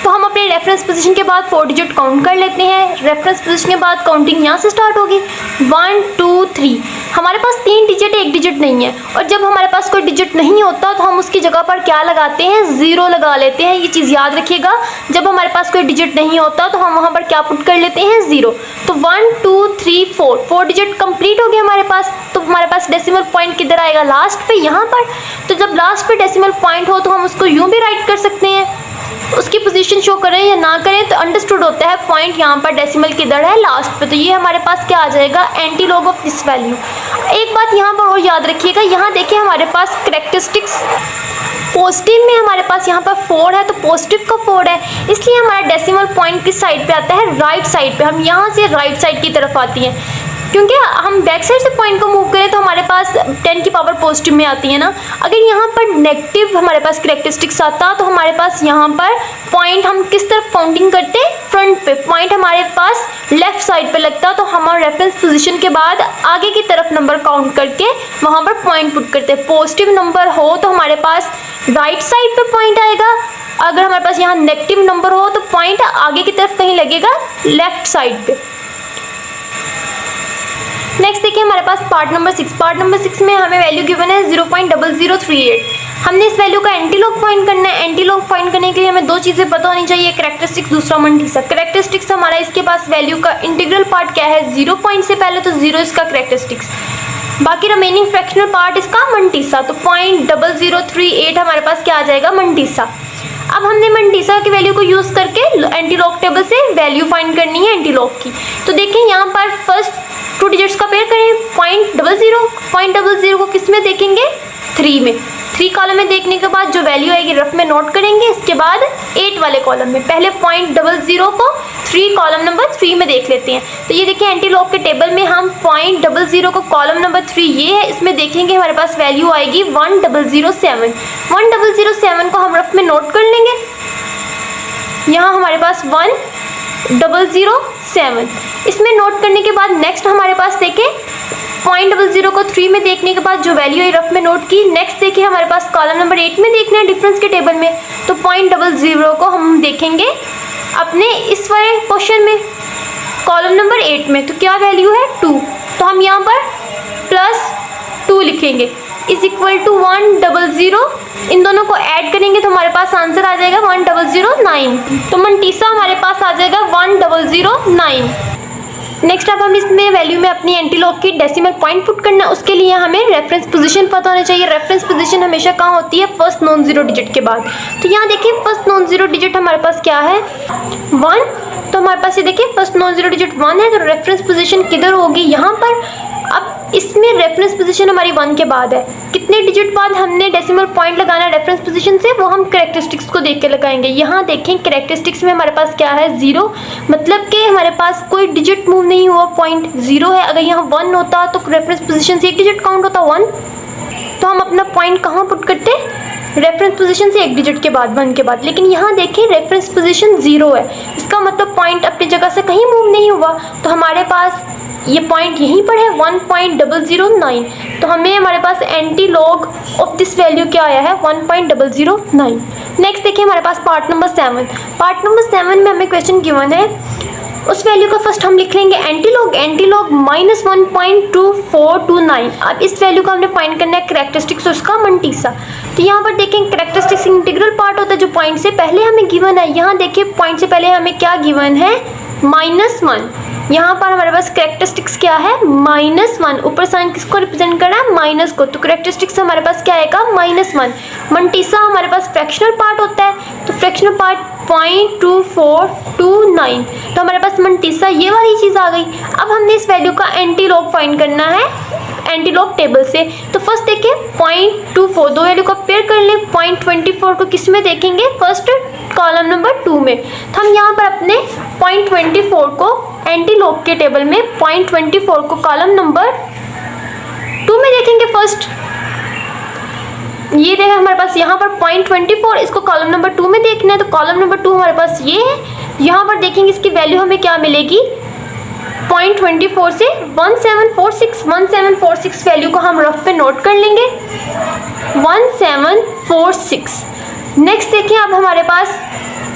[SPEAKER 1] तो हम अपने रेफरेंस पोजीशन के बाद 4 डिजिट काउंट कर लेते हैं। रेफरेंस पोजीशन के बाद काउंटिंग यहाँ से स्टार्ट होगी 1 2 3। हमारे पास 3 डिजिट है, 1 डिजिट नहीं है, और जब हमारे पास कोई डिजिट नहीं होता तो हम उसकी जगह पर क्या लगाते हैं, 0 लगा लेते हैं। ये चीज़ याद रखिएगा, जब हमारे पास कोई डिजिट नहीं होता तो हम वहाँ पर क्या पुट कर लेते हैं 0। तो 1 2 3 4 डिजिट कंप्लीट हो गए हमारे पास। तो हमारे पास डेसिमल पॉइंट किधर आएगा, लास्ट पे, यहाँ पर। तो जब लास्ट पे डेसिमल पॉइंट हो तो हम उसको यूँ भी राइट कर सकते हैं, उसकी पोजीशन शो करें या ना करें तो अंडरस्टूड होता है पॉइंट यहाँ पर डेसिमल किधर है, लास्ट पे। तो ये हमारे पास क्या आ जाएगा, एंटीलॉग ऑफ दिस वैल्यू। एक बात यहाँ पर और याद रखिएगा, यहाँ देखिए हमारे पास करेक्टरिस्टिक्स पॉजिटिव में हमारे पास यहाँ पर 4 है, तो पॉजिटिव का 4 है, इसलिए हमारा डेसिमल पॉइंट किस साइड पे आता है, राइट साइड पे। हम यहाँ से राइट साइड की तरफ आती हैं, क्योंकि हम बैक साइड से पॉइंट को मूव करें तो हमारे पास 10 की पावर पॉजिटिव में आती है ना। अगर यहाँ पर नेगेटिव हमारे पास करेक्टरिस्टिक्स आता तो हमारे पास यहाँ पर पॉइंट हम किस तरफ काउंटिंग करते, फ्रंट पे। पॉइंट हमारे पास लेफ्ट साइड पे लगता तो हम रेफरेंस पोजीशन के बाद आगे की तरफ नंबर काउंट करके वहाँ पर पॉइंट पुट करते। पॉजिटिव नंबर हो तो हमारे पास राइट साइड पे पॉइंट आएगा, अगर हमारे पास यहाँ नेगेटिव नंबर हो तो पॉइंट आगे की तरफ कहीं लगेगा, लेफ्ट साइड पे। नेक्स्ट देखिए हमारे पास पार्ट नंबर 6। पार्ट नंबर 6 में हमें वैल्यू गिवन है 0.0038। हमने इस वैल्यू का एंटीलॉग फाइंड करना है। एंटीलॉग फाइंड करने के लिए हमें 2 चीज़ें पता होनी चाहिए, करेक्टरिस्टिक्स, दूसरा मंटीसा। करेक्टरिस्टिक्स हमारा इसके पास वैल्यू का इंटीग्रल पार्ट क्या है, 0 पॉइंट से पहले, तो 0 इसका करेक्टरिस्टिक्स, बाकी रिमेनिंग फ्रैक्शनल पार्ट इसका मंटीसा। तो 0.0038 हमारे पास क्या आ जाएगा, मंटीसा। अब हमने मंटीसा की वैल्यू को यूज़ करके एंटीलॉग टेबल से वैल्यू फाइंड करनी है एंटीलॉग की। तो देखिए यहाँ पर फर्स्ट टू डिजिट्स का पेयर करें, 0.00 को किस में देखेंगे, 3 में। 3 कॉलम में देखने के बाद जो वैल्यू आएगी रफ में नोट करेंगे, इसके बाद 8 वाले कॉलम में। पहले 0.00 को 3 कॉलम नंबर 3 में देख लेते हैं। तो ये देखिए एंटीलॉग के टेबल में हम 0.00 को कॉलम नंबर 3 ये है, इसमें देखेंगे हमारे पास वैल्यू आएगी 1007। 1007 को हम रफ में नोट कर लेंगे। यहाँ हमारे पास 1007, इसमें नोट करने के बाद नेक्स्ट हमारे पास देखें 0.00 को 3 में देखने के बाद जो वैल्यू है रफ में नोट की। नेक्स्ट देखिए हमारे पास कॉलम नंबर 8 में देखना है डिफरेंस के टेबल में, तो 0.00 को हम देखेंगे अपने इस वाले क्वेश्चन में कॉलम नंबर 8 में, तो क्या वैल्यू है 2, तो हम यहाँ पर +2 लिखेंगे इज इक्वल टू 100। इन दोनों को ऐड करेंगे तो हमारे पास आंसर आ जाएगा 1009। तो मंटीसा हमारे पास आ जाएगा 1009। नेक्स्ट अब हम इसमें वैल्यू में अपनी एंटीलॉग की डेसिमल पॉइंट पुट करना है। उसके लिए हमें रेफरेंस पोजीशन पता होना चाहिए। रेफरेंस पोजीशन हमेशा कहाँ होती है, फर्स्ट नॉन जीरो डिजिट के बाद। तो यहाँ देखिए फर्स्ट नॉन जीरो डिजिट हमारे पास क्या है, 1। तो हमारे पास ये देखिए फर्स्ट नॉन जीरो डिजिट 1 है, तो रेफरेंस पोजीशन किधर होगी, यहाँ पर। अब इसमें रेफरेंस पोजीशन हमारी 1 के बाद है। कितने डिजिट बाद हमने डेसिमल पॉइंट लगाना है रेफरेंस पोजीशन से, वो हम कैरेक्टरिस्टिक्स को देख के लगाएंगे। यहाँ देखें कैरेक्टरिस्टिक्स में हमारे पास क्या है, 0, मतलब कि हमारे पास कोई डिजिट मूव नहीं हुआ, पॉइंट 0 है। अगर यहाँ 1 होता तो रेफरेंस पोजीशन से एक डिजिट काउंट होता 1। तो हम अपना पॉइंट कहाँ पुट करते हैं, रेफरेंस पोजीशन से एक डिजिट के बाद, 1 के बाद। लेकिन यहाँ देखें रेफरेंस पोजीशन 0 है, इसका मतलब पॉइंट अपनी जगह से कहीं मूव नहीं हुआ। तो हमारे पास ये पॉइंट यहीं पर है 1.009। तो हमें हमारे पास एंटीलॉग ऑफ दिस वैल्यू क्या आया है, 1.009। नेक्स्ट देखिए हमारे पास पार्ट नंबर 7। पार्ट नंबर 7 में हमें क्वेश्चन गिवन है, उस वैल्यू का फर्स्ट हम लिख लेंगे एंटीलॉग -1.2429। अब इस वैल्यू को हमने फाइंड करना है कैरेक्टरिस्टिक्स उसका मंटीसा। तो यहाँ पर देखें कैरेक्टरिस्टिक्स इंटीग्रल पार्ट होता है जो पॉइंट से पहले हमें गिवन है। यहाँ देखिए पॉइंट से पहले हमें क्या गिवन है, -1। यहाँ पर हमारे पास कैरेक्टरिस्टिक्स क्या है, -1। ऊपर साइन किसको रिप्रेजेंट कर रहा है, माइनस को। तो कैरेक्टरिस्टिक्स हमारे पास क्या आएगा, -1। मंटीसा हमारे पास फ्रैक्शनल पार्ट होता है, तो फ्रैक्शनल पार्ट 0.2429। तो हमारे पास मंटीसा ये वाली चीज़ आ गई। अब हमने इस वैल्यू का एंटीलॉग फाइंड करना है एंटीलॉग टेबल से। तो फर्स्ट देखिए 0.24, दो वैल्यू को पेयर कर लें। 0.24 को किस में देखेंगे, फर्स्ट कॉलम नंबर 2 में। तो हम यहाँ पर अपने 0.24 को एंटीलॉग के टेबल में 0.24 को कॉलम नंबर 2 में देखेंगे फर्स्ट। ये देखा हमारे पास यहाँ पर 0.24, इसको कॉलम नंबर 2 में देखना है। तो कॉलम नंबर 2 हमारे पास ये है। यहाँ पर देखेंगे इसकी वैल्यू हमें क्या मिलेगी, 0.24 से 1746 वैल्यू को हम रफ पे नोट कर लेंगे, 1746। नेक्स्ट देखिए अब हमारे पास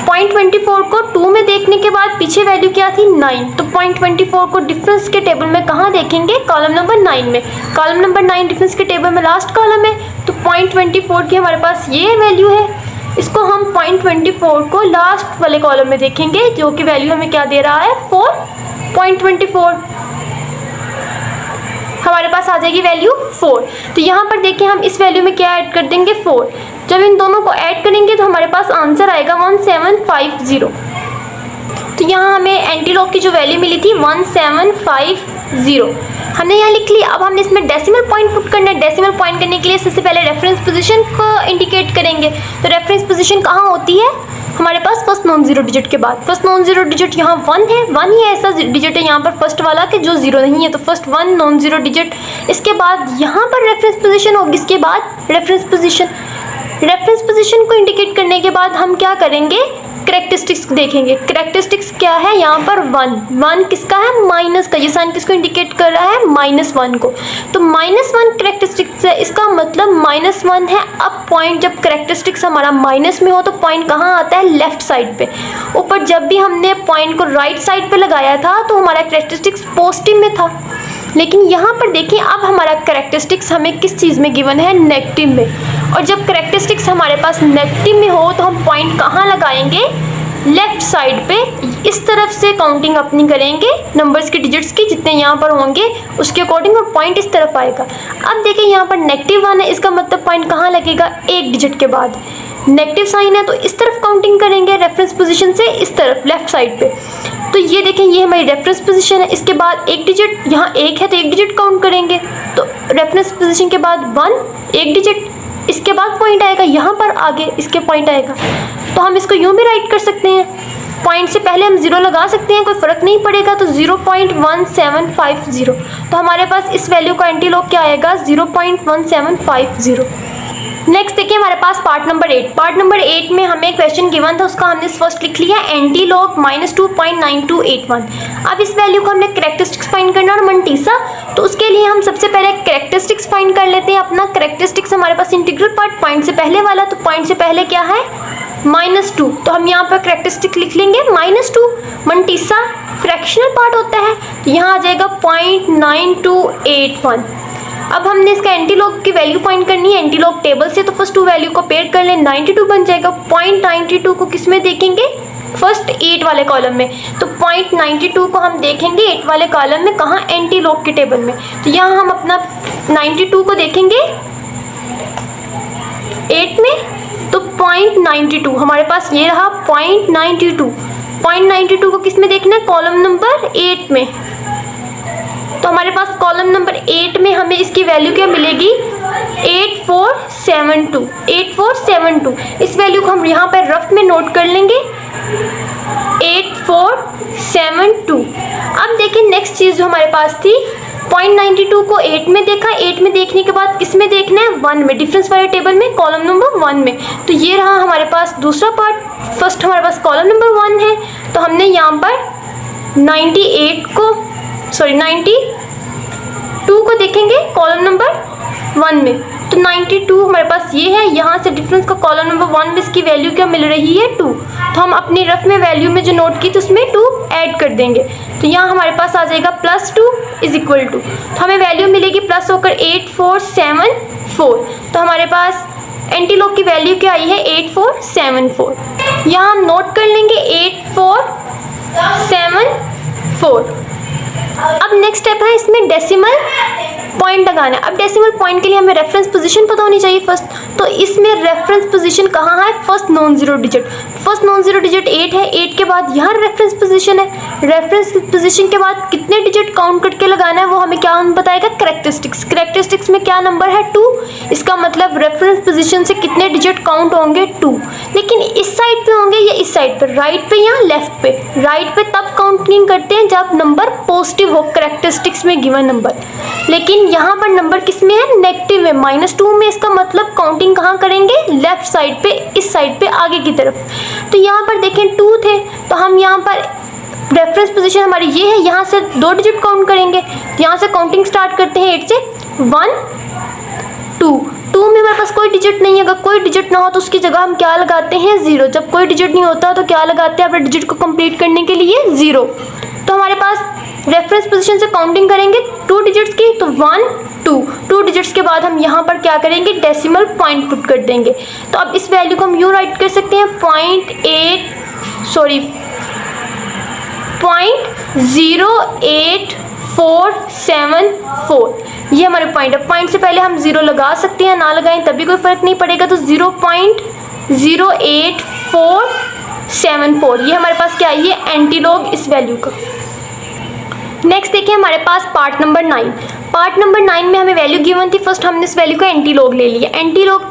[SPEAKER 1] 0.24 को 2 में देखने के बाद पीछे वैल्यू क्या थी, 9। तो 0.24 को डिफरेंस के टेबल में कहाँ देखेंगे, कॉलम नंबर 9 में। कॉलम नंबर 9 डिफरेंस के टेबल में लास्ट कॉलम है। तो 0.24 की हमारे पास ये वैल्यू है, इसको हम 0.24 को लास्ट वाले कॉलम में देखेंगे, जो कि वैल्यू हमें क्या दे रहा है, 4.24। हमारे पास आ जाएगी वैल्यू 4। तो यहाँ पर देखिए हम इस वैल्यू में क्या ऐड कर देंगे, 4। जब इन दोनों को ऐड करेंगे तो हमारे पास आंसर आएगा 1750। तो यहाँ हमें एंटीलॉग की जो वैल्यू मिली थी 1750 हमने यहाँ लिख लिया। अब हमने इसमें डेसिमल पॉइंट पुट करना है। डेसिमल पॉइंट करने के लिए सबसे पहले रेफरेंस पोजीशन को इंडिकेट करेंगे। तो रेफरेंस पोजीशन कहाँ होती है, हमारे पास फर्स्ट नॉन जीरो डिजिट के बाद। फर्स्ट नॉन जीरो डिजिट यहाँ 1 है, 1 ही ऐसा डिजिट है यहाँ पर फर्स्ट वाला कि जो 0 नहीं है। तो फर्स्ट 1 नॉन जीरो डिजिट, इसके बाद यहाँ पर रेफरेंस पोजीशन होगी, इसके बाद रेफरेंस पोजीशन को इंडिकेट करने के बाद हम क्या करेंगे, कैरेक्टरिस्टिक्स देखेंगे। कैरेक्टरिस्टिक्स क्या है, यहाँ पर 1 किसका है, माइनस का। ये साइन किसको इंडिकेट कर रहा है, -1 को। तो -1 कैरेक्टरिस्टिक्स है, इसका मतलब -1 है। अब पॉइंट जब कैरेक्टरिस्टिक्स हमारा माइनस में हो तो पॉइंट कहाँ आता है, लेफ्ट साइड पे। ऊपर जब भी हमने पॉइंट को राइट साइड पे लगाया था तो हमारा कैरेक्टरिस्टिक्स पॉजिटिव में था। लेकिन यहाँ पर देखिए अब हमारा कैरेक्टरिस्टिक्स हमें किस चीज़ में गिवन है, नेगेटिव में। और जब कैरेक्टरिस्टिक्स हमारे पास नेगेटिव में हो तो हम पॉइंट कहाँ लगाएंगे, लेफ्ट साइड पे। इस तरफ से काउंटिंग अपनी करेंगे नंबर्स के डिजिट्स की, जितने यहाँ पर होंगे उसके अकॉर्डिंग, और पॉइंट इस तरफ आएगा। अब देखिए यहाँ पर नेगेटिव 1 है, इसका मतलब पॉइंट कहाँ लगेगा, एक डिजिट के बाद। नेगेटिव साइन है तो इस तरफ काउंटिंग करेंगे रेफरेंस पोजीशन से, इस तरफ लेफ्ट साइड पे। तो ये देखें ये हमारी रेफरेंस पोजीशन है। इसके बाद एक डिजिट, यहाँ एक है तो एक डिजिट काउंट करेंगे, तो रेफरेंस पोजीशन के बाद 1 एक डिजिट, इसके बाद पॉइंट आएगा, यहाँ पर आगे इसके पॉइंट आएगा। तो हम इसको यूँ भी राइट कर सकते हैं, पॉइंट से पहले हम 0 लगा सकते हैं, कोई फ़र्क नहीं पड़ेगा। तो 0.1750, तो हमारे पास इस वैल्यू का एंटीलॉग क्या आएगा, 0.1750। नेक्स्ट देखिए हमारे पास पार्ट नंबर 8। पार्ट नंबर 8 में हमें क्वेश्चन गिवन था, उसका हमने फर्स्ट लिख लिया एंटीलॉग -2.9281। अब इस वैल्यू को हमने कैरेक्टरिस्टिक्स फाइंड करना और मंटीसा, तो उसके लिए हम सबसे पहले कैरेक्टरिस्टिक्स फाइंड कर लेते हैं। अपना कैरेक्टरिस्टिक्स हमारे पास इंटीग्रल पार्ट पॉइंट से पहले वाला, तो पॉइंट से पहले क्या है -2, तो हम यहाँ पर कैरेक्टरिस्टिक लिख लेंगे -2। मंटीसा फ्रैक्शनल पार्ट होता है, तो यहाँ आ जाएगा 0.9281। अब हमने इसका एंटीलॉग की वैल्यू फाइंड करनी है एंटीलॉग टेबल से, तो फर्स्ट 2 वैल्यू को पेयर कर लें, 92 बन जाएगा। 0.92 को किस में देखेंगे, फर्स्ट 8 वाले कॉलम में, तो 0.92 को हम देखेंगे 8 वाले कॉलम में, कहाँ, एंटीलॉग के टेबल में। तो यहाँ हम अपना 92 को देखेंगे 8 में, तो 0.92 हमारे पास ये रहा 0.92। 0.92 को किस में देखना है, कॉलम नंबर 8 में, तो हमारे पास कॉलम नंबर 8 में हमें इसकी वैल्यू क्या मिलेगी, 8472। 8472 इस वैल्यू को हम यहाँ पर रफ में नोट कर लेंगे, 8472। अब देखिए नेक्स्ट चीज़ जो हमारे पास थी, 0.92 को 8 में देखा, 8 में देखने के बाद किस में देखना है, 1 में, डिफरेंस वाले टेबल में, कॉलम नंबर 1 में। तो ये रहा हमारे पास दूसरा पार्ट। फर्स्ट हमारे पास कॉलम नंबर 1 है, तो हमने यहाँ पर 92 को देखेंगे कॉलम नंबर 1 में, तो 92 हमारे पास ये है। यहाँ से डिफरेंस का कॉलम नंबर 1 में इसकी वैल्यू क्या मिल रही है, 2, तो हम अपनी रफ में वैल्यू में जो नोट की तो उसमें 2 ऐड कर देंगे, तो यहाँ हमारे पास आ जाएगा +2 = 2, तो हमें वैल्यू मिलेगी प्लस होकर 8474। तो हमारे पास एंटीलॉग की वैल्यू क्या आई है, 8474। यहाँ हम नोट कर लेंगे 8474। अब नेक्स्ट स्टेप है इसमें डेसिमल पॉइंट लगाना है। अब डेसिमल पॉइंट के लिए हमें रेफरेंस पोजीशन पता होनी चाहिए फर्स्ट, तो इसमें रेफरेंस पोजीशन कहाँ है, first non zero digit. First non zero digit 8 है, 8 के बाद यहाँ रेफरेंस पोजीशन है। रेफरेंस पोजीशन के बाद कितने डिजिट काउंट करके लगाना है वो हमें क्या बताएगा, कैरेक्टरिस्टिक्स। कैरेक्टरिस्टिक्स में क्या नंबर है, 2, इसका मतलब रेफरेंस पोजीशन से कितने डिजिट काउंट होंगे, 2। लेकिन इस साइड पे होंगे या इस साइड पर, राइट पे या लेफ्ट पे। राइट पे तब काउंटिंग करते हैं जब नंबर पॉजिटिव हो कैरेक्टरिस्टिक्स में गिवन नंबर, लेकिन यहाँ पर नंबर किस में है, नेगेटिव है, -2 में। इसका मतलब काउंटिंग कहाँ करेंगे, लेफ्ट साइड पे, इस साइड पे आगे की तरफ। तो यहाँ पर देखें 2 थे, तो हम यहाँ पर रेफरेंस पोजीशन हमारी ये है, यहाँ से 2 डिजिट काउंट करेंगे। तो यहाँ से काउंटिंग स्टार्ट करते हैं 8 से, 1 2 2 में हमारे पास कोई डिजिट नहीं है। अगर कोई डिजिट ना हो तो उसकी जगह हम क्या लगाते हैं, 0। जब कोई डिजिट नहीं होता तो क्या लगाते हैं अपने डिजिट को कंप्लीट करने के लिए, 0। तो हमारे पास रेफरेंस पोजीशन से काउंटिंग करेंगे 2 डिजिट्स की, तो 1 2 डिजिट्स के बाद हम यहाँ पर क्या करेंगे, डेसिमल पॉइंट पुट कर देंगे। तो अब इस वैल्यू को हम यूँ राइट कर सकते हैं 0.08474। ये हमारे पॉइंट है। पॉइंट से पहले हम 0 लगा सकते हैं, ना लगाएं तभी कोई फ़र्क नहीं पड़ेगा। तो 0.08474 ये हमारे पास क्या है, ये एंटीलॉग इस वैल्यू का। नेक्स्ट देखिए हमारे पास पार्ट नंबर 9। पार्ट नंबर 9 में हमें वैल्यू गिवन थी, फर्स्ट हमने इस वैल्यू का एंटीलॉग ले लिया। एंटीलॉग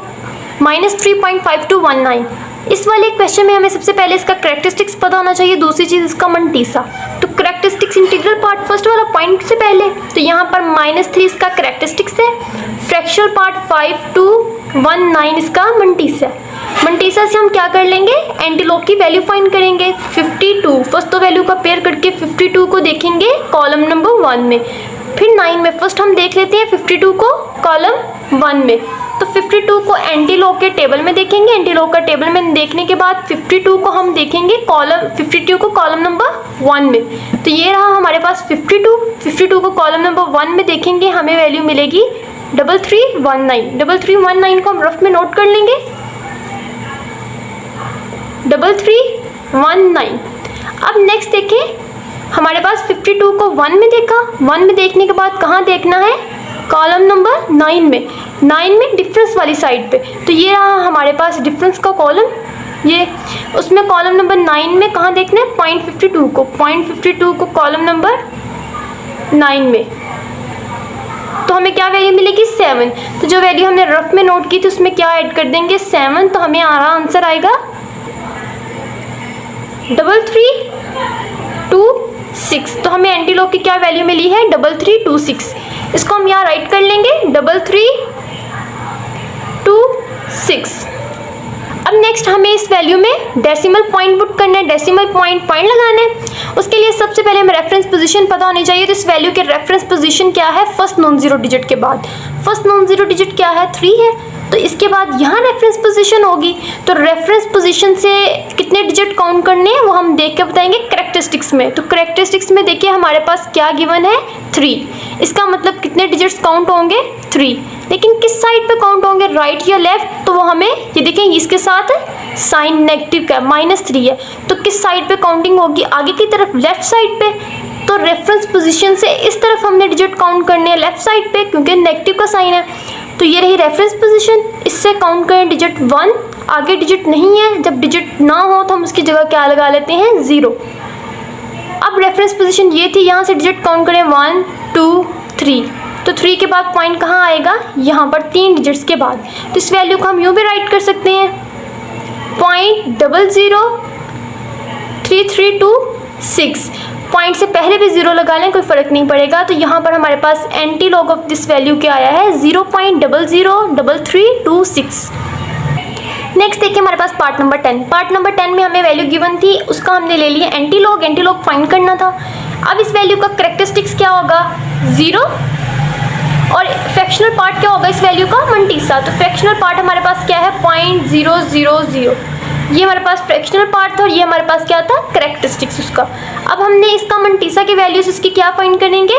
[SPEAKER 1] -3.5219। इस वाले क्वेश्चन में हमें सबसे पहले इसका कैरेक्टरिस्टिक्स पता होना चाहिए, दूसरी चीज़ इसका मंटीसा। तो कैरेक्टरिस्टिक्स इंटीग्रल पार्ट फर्स्ट वाला पॉइंट से पहले, तो यहाँ पर -3 इसका कैरेक्टरिस्टिक्स है, फ्रैक्शनल पार्ट 5219 इसका मंटीसा है। मंटीसा से हम क्या कर लेंगे, एंटीलॉग की वैल्यू फाइंड करेंगे। 52 फर्स्ट तो वैल्यू का पेयर करके 52 को देखेंगे कॉलम नंबर 1 में, फिर 9 में। फर्स्ट हम देख लेते हैं 52 को कॉलम 1 में, तो 52 को एंटीलॉग के टेबल में देखेंगे। एंटीलॉग का टेबल में देखने के बाद 52 को हम देखेंगे 52 को कॉलम नंबर 1 में। तो ये रहा हमारे पास 52 को कॉलम नंबर 1 में देखेंगे, हमें वैल्यू मिलेगी 3319। 3319 को हम रफ में नोट कर लेंगे, 3319। अब नेक्स्ट देखें, हमारे पास 52 को 1 में देखा, 1 में देखने के बाद कहाँ देखना है, कॉलम नंबर 9 में। 9 में डिफरेंस वाली साइड पे, तो ये रहा हमारे पास डिफरेंस का कॉलम ये उसमें कॉलम नंबर 9 में कहाँ देखना है, 0.52 को, 0.52 को कॉलम नंबर 9 में, तो हमें क्या वैल्यू मिलेगी 7। तो जो वैल्यू हमने रफ में नोट की थी उसमें क्या ऐड कर देंगे 7, तो हमें आंसर आएगा 3326। तो हमें एंटीलॉग की क्या वैल्यू मिली है 3326। इसको हम यहाँ राइट कर लेंगे 3326। अब नेक्स्ट हमें इस वैल्यू में डेसिमल पॉइंट पुट करना है, डेसिमल पॉइंट लगाना है। उसके लिए सबसे पहले हमें रेफरेंस पोजीशन पता होनी चाहिए। तो इस वैल्यू के रेफरेंस पोजीशन क्या है, फर्स्ट नॉन जीरो डिजिट के बाद, फर्स्ट नॉन जीरो डिजिट क्या है 3 है, तो इसके बाद यहाँ रेफरेंस पोजीशन होगी। तो रेफरेंस पोजीशन से कितने डिजिट काउंट करने हैं वो हम देख के बताएंगे कैरेक्टरिस्टिक्स में। तो कैरेक्टरिस्टिक्स में देखिए हमारे पास क्या गिवन है 3, इसका मतलब कितने डिजिट्स काउंट होंगे 3, लेकिन किस साइड पे काउंट होंगे, राइट या लेफ्ट। तो वो हमें ये देखें इसके साथ साइन नेगेटिव का -3 है, तो किस साइड पे काउंटिंग होगी, आगे की तरफ लेफ्ट साइड पे। तो रेफरेंस पोजीशन से इस तरफ हमने डिजिट काउंट करने हैं लेफ्ट साइड पे, क्योंकि नेगेटिव का साइन है। तो ये रही रेफरेंस पोजीशन, इससे काउंट करें डिजिट 1, आगे डिजिट नहीं है, जब डिजिट ना हो तो हम उसकी जगह क्या लगा लेते हैं 0। अब रेफरेंस पोजीशन ये थी, यहाँ से डिजिट काउंट करें 1 2 3, तो 3 के बाद पॉइंट कहाँ आएगा, यहाँ पर 3 डिजिट्स के बाद। तो इस वैल्यू को हम यूँ भी राइट कर सकते हैं 0.003326। पॉइंट से पहले भी 0 लगा लें, कोई फ़र्क नहीं पड़ेगा। तो यहाँ पर हमारे पास antilog of this value क्या आया है 0.003326। नेक्स्ट देखिए हमारे पास पार्ट नंबर 10। पार्ट नंबर 10 में हमें वैल्यू गिवन थी, उसका हमने ले लिया एंटी लॉग फाइंड करना था। अब इस वैल्यू का कैरेक्टरिस्टिक्स क्या होगा 0, और फ्रैक्शनल पार्ट क्या होगा इस वैल्यू का मंटीसा। तो फ्रैक्शनल पार्ट हमारे पास क्या है 0.000, ये हमारे पास फ्रैक्शनल पार्ट था और ये हमारे पास क्या था कैरेक्टरिस्टिक्स उसका। अब हमने इसका मंटीसा की वैल्यूज इसकी क्या फाइंड करेंगे,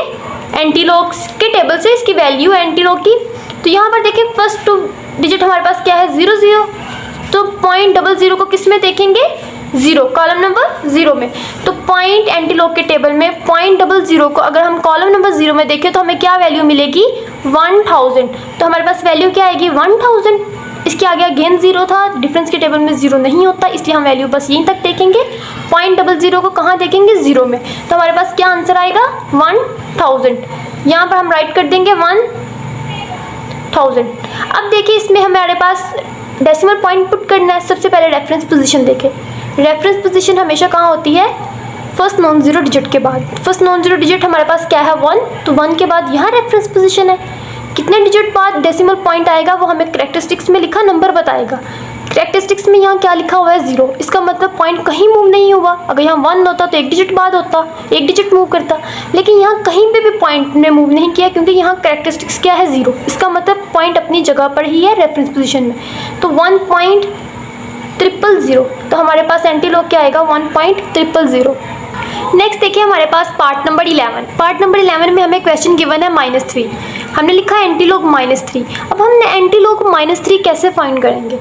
[SPEAKER 1] एंटीलॉग्स के टेबल से इसकी वैल्यू एंटीलॉग की। तो यहाँ पर देखिए फर्स्ट 2 डिजिट हमारे पास क्या है 00, तो 0.00 को किस में देखेंगे 0, कॉलम नंबर 0 में। तो पॉइंट एंटीलॉग के टेबल में 0.00 को अगर हम कॉलम नंबर 0 में देखें तो हमें क्या वैल्यू मिलेगी 1000। तो हमारे पास वैल्यू क्या आएगी 1000। इसके आगे अगेन 0 था, डिफरेंस के टेबल में 0 नहीं होता, इसलिए हम वैल्यू बस यहीं तक देखेंगे। 0.00 को कहाँ देखेंगे 0 में, तो हमारे पास क्या आंसर आएगा 1000। यहाँ पर हम राइट कर देंगे 1000। अब देखिए इसमें हमारे पास डेसिमल पॉइंट पुट करना है। सबसे पहले रेफरेंस पोजीशन देखें, रेफरेंस पोजीशन हमेशा कहाँ होती है फर्स्ट नॉन जीरो डिजिट के बाद। फर्स्ट नॉन जीरो डिजिट हमारे पास क्या है 1, तो 1 के बाद यहाँ रेफरेंस पोजीशन है। कितने डिजिट बाद डेसिमल पॉइंट आएगा वो हमें कैरेक्टरिस्टिक्स में लिखा नंबर बताएगा। कैरेक्टरिस्टिक्स में यहाँ क्या लिखा हुआ है 0, इसका मतलब पॉइंट कहीं मूव नहीं हुआ। अगर यहाँ 1 होता तो 1 डिजिट बाद होता, 1 डिजिट मूव करता, लेकिन यहाँ कहीं पे भी पॉइंट ने मूव नहीं किया क्योंकि यहाँ कैरेक्टरिस्टिक्स क्या है 0। इसका मतलब पॉइंट अपनी जगह पर ही है रेफरेंस पोजीशन में। तो 1.000, तो हमारे पास एंटीलॉग क्या आएगा 1.000। नेक्स्ट देखिए हमारे पास पार्ट नंबर 11। पार्ट नंबर 11 में हमें क्वेश्चन गिवन है -3, हमने लिखा है एंटीलॉग -3। अब हमने एंटीलॉग -3 कैसे फाइंड करेंगे,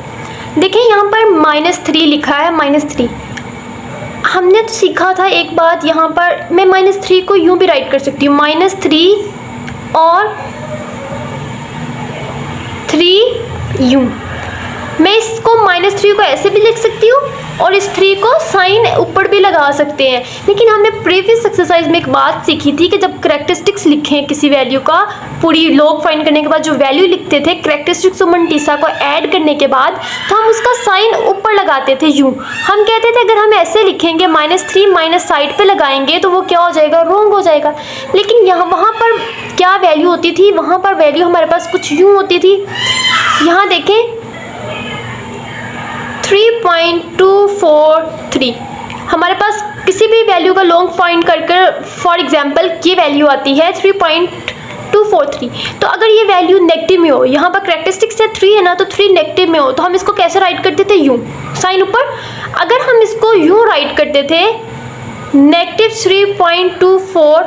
[SPEAKER 1] देखिए यहाँ पर -3 लिखा है -3। हमने तो सीखा था एक बात, यहाँ पर मैं -3 को यूँ भी राइट कर सकती हूँ -3 और 3 यूँ। मैं इसको -3 को ऐसे भी लिख सकती हूँ और इस 3 को साइन ऊपर भी लगा सकते हैं। लेकिन हमने प्रीवियस एक्सरसाइज में एक बात सीखी थी कि जब कैरेक्टरिस्टिक्स लिखें किसी वैल्यू का, पूरी लॉग फाइंड करने के बाद जो वैल्यू लिखते थे कैरेक्टरिस्टिक्स और मंटीसा को ऐड करने के बाद, तो हम उसका साइन ऊपर लगाते थे यूँ। हम कहते थे अगर हम ऐसे लिखेंगे -3 माइनस साइड पे लगाएंगे तो वो क्या हो जाएगा रॉन्ग हो जाएगा। लेकिन यहाँ वहाँ पर क्या वैल्यू होती थी, वहाँ पर वैल्यू हमारे पास कुछ यूँ होती थी। यहाँ देखें 3.243, हमारे पास किसी भी वैल्यू का लॉन्ग फाइंड कर फॉर एग्जांपल ये वैल्यू आती है 3.243। तो अगर ये वैल्यू नेगेटिव में हो, यहाँ पर कैरेक्टरिस्टिक्स से 3 है ना, तो 3 नेगेटिव में हो तो हम इसको कैसे राइट करते थे यूँ, साइन ऊपर। अगर हम इसको यूँ राइट करते थे -3.24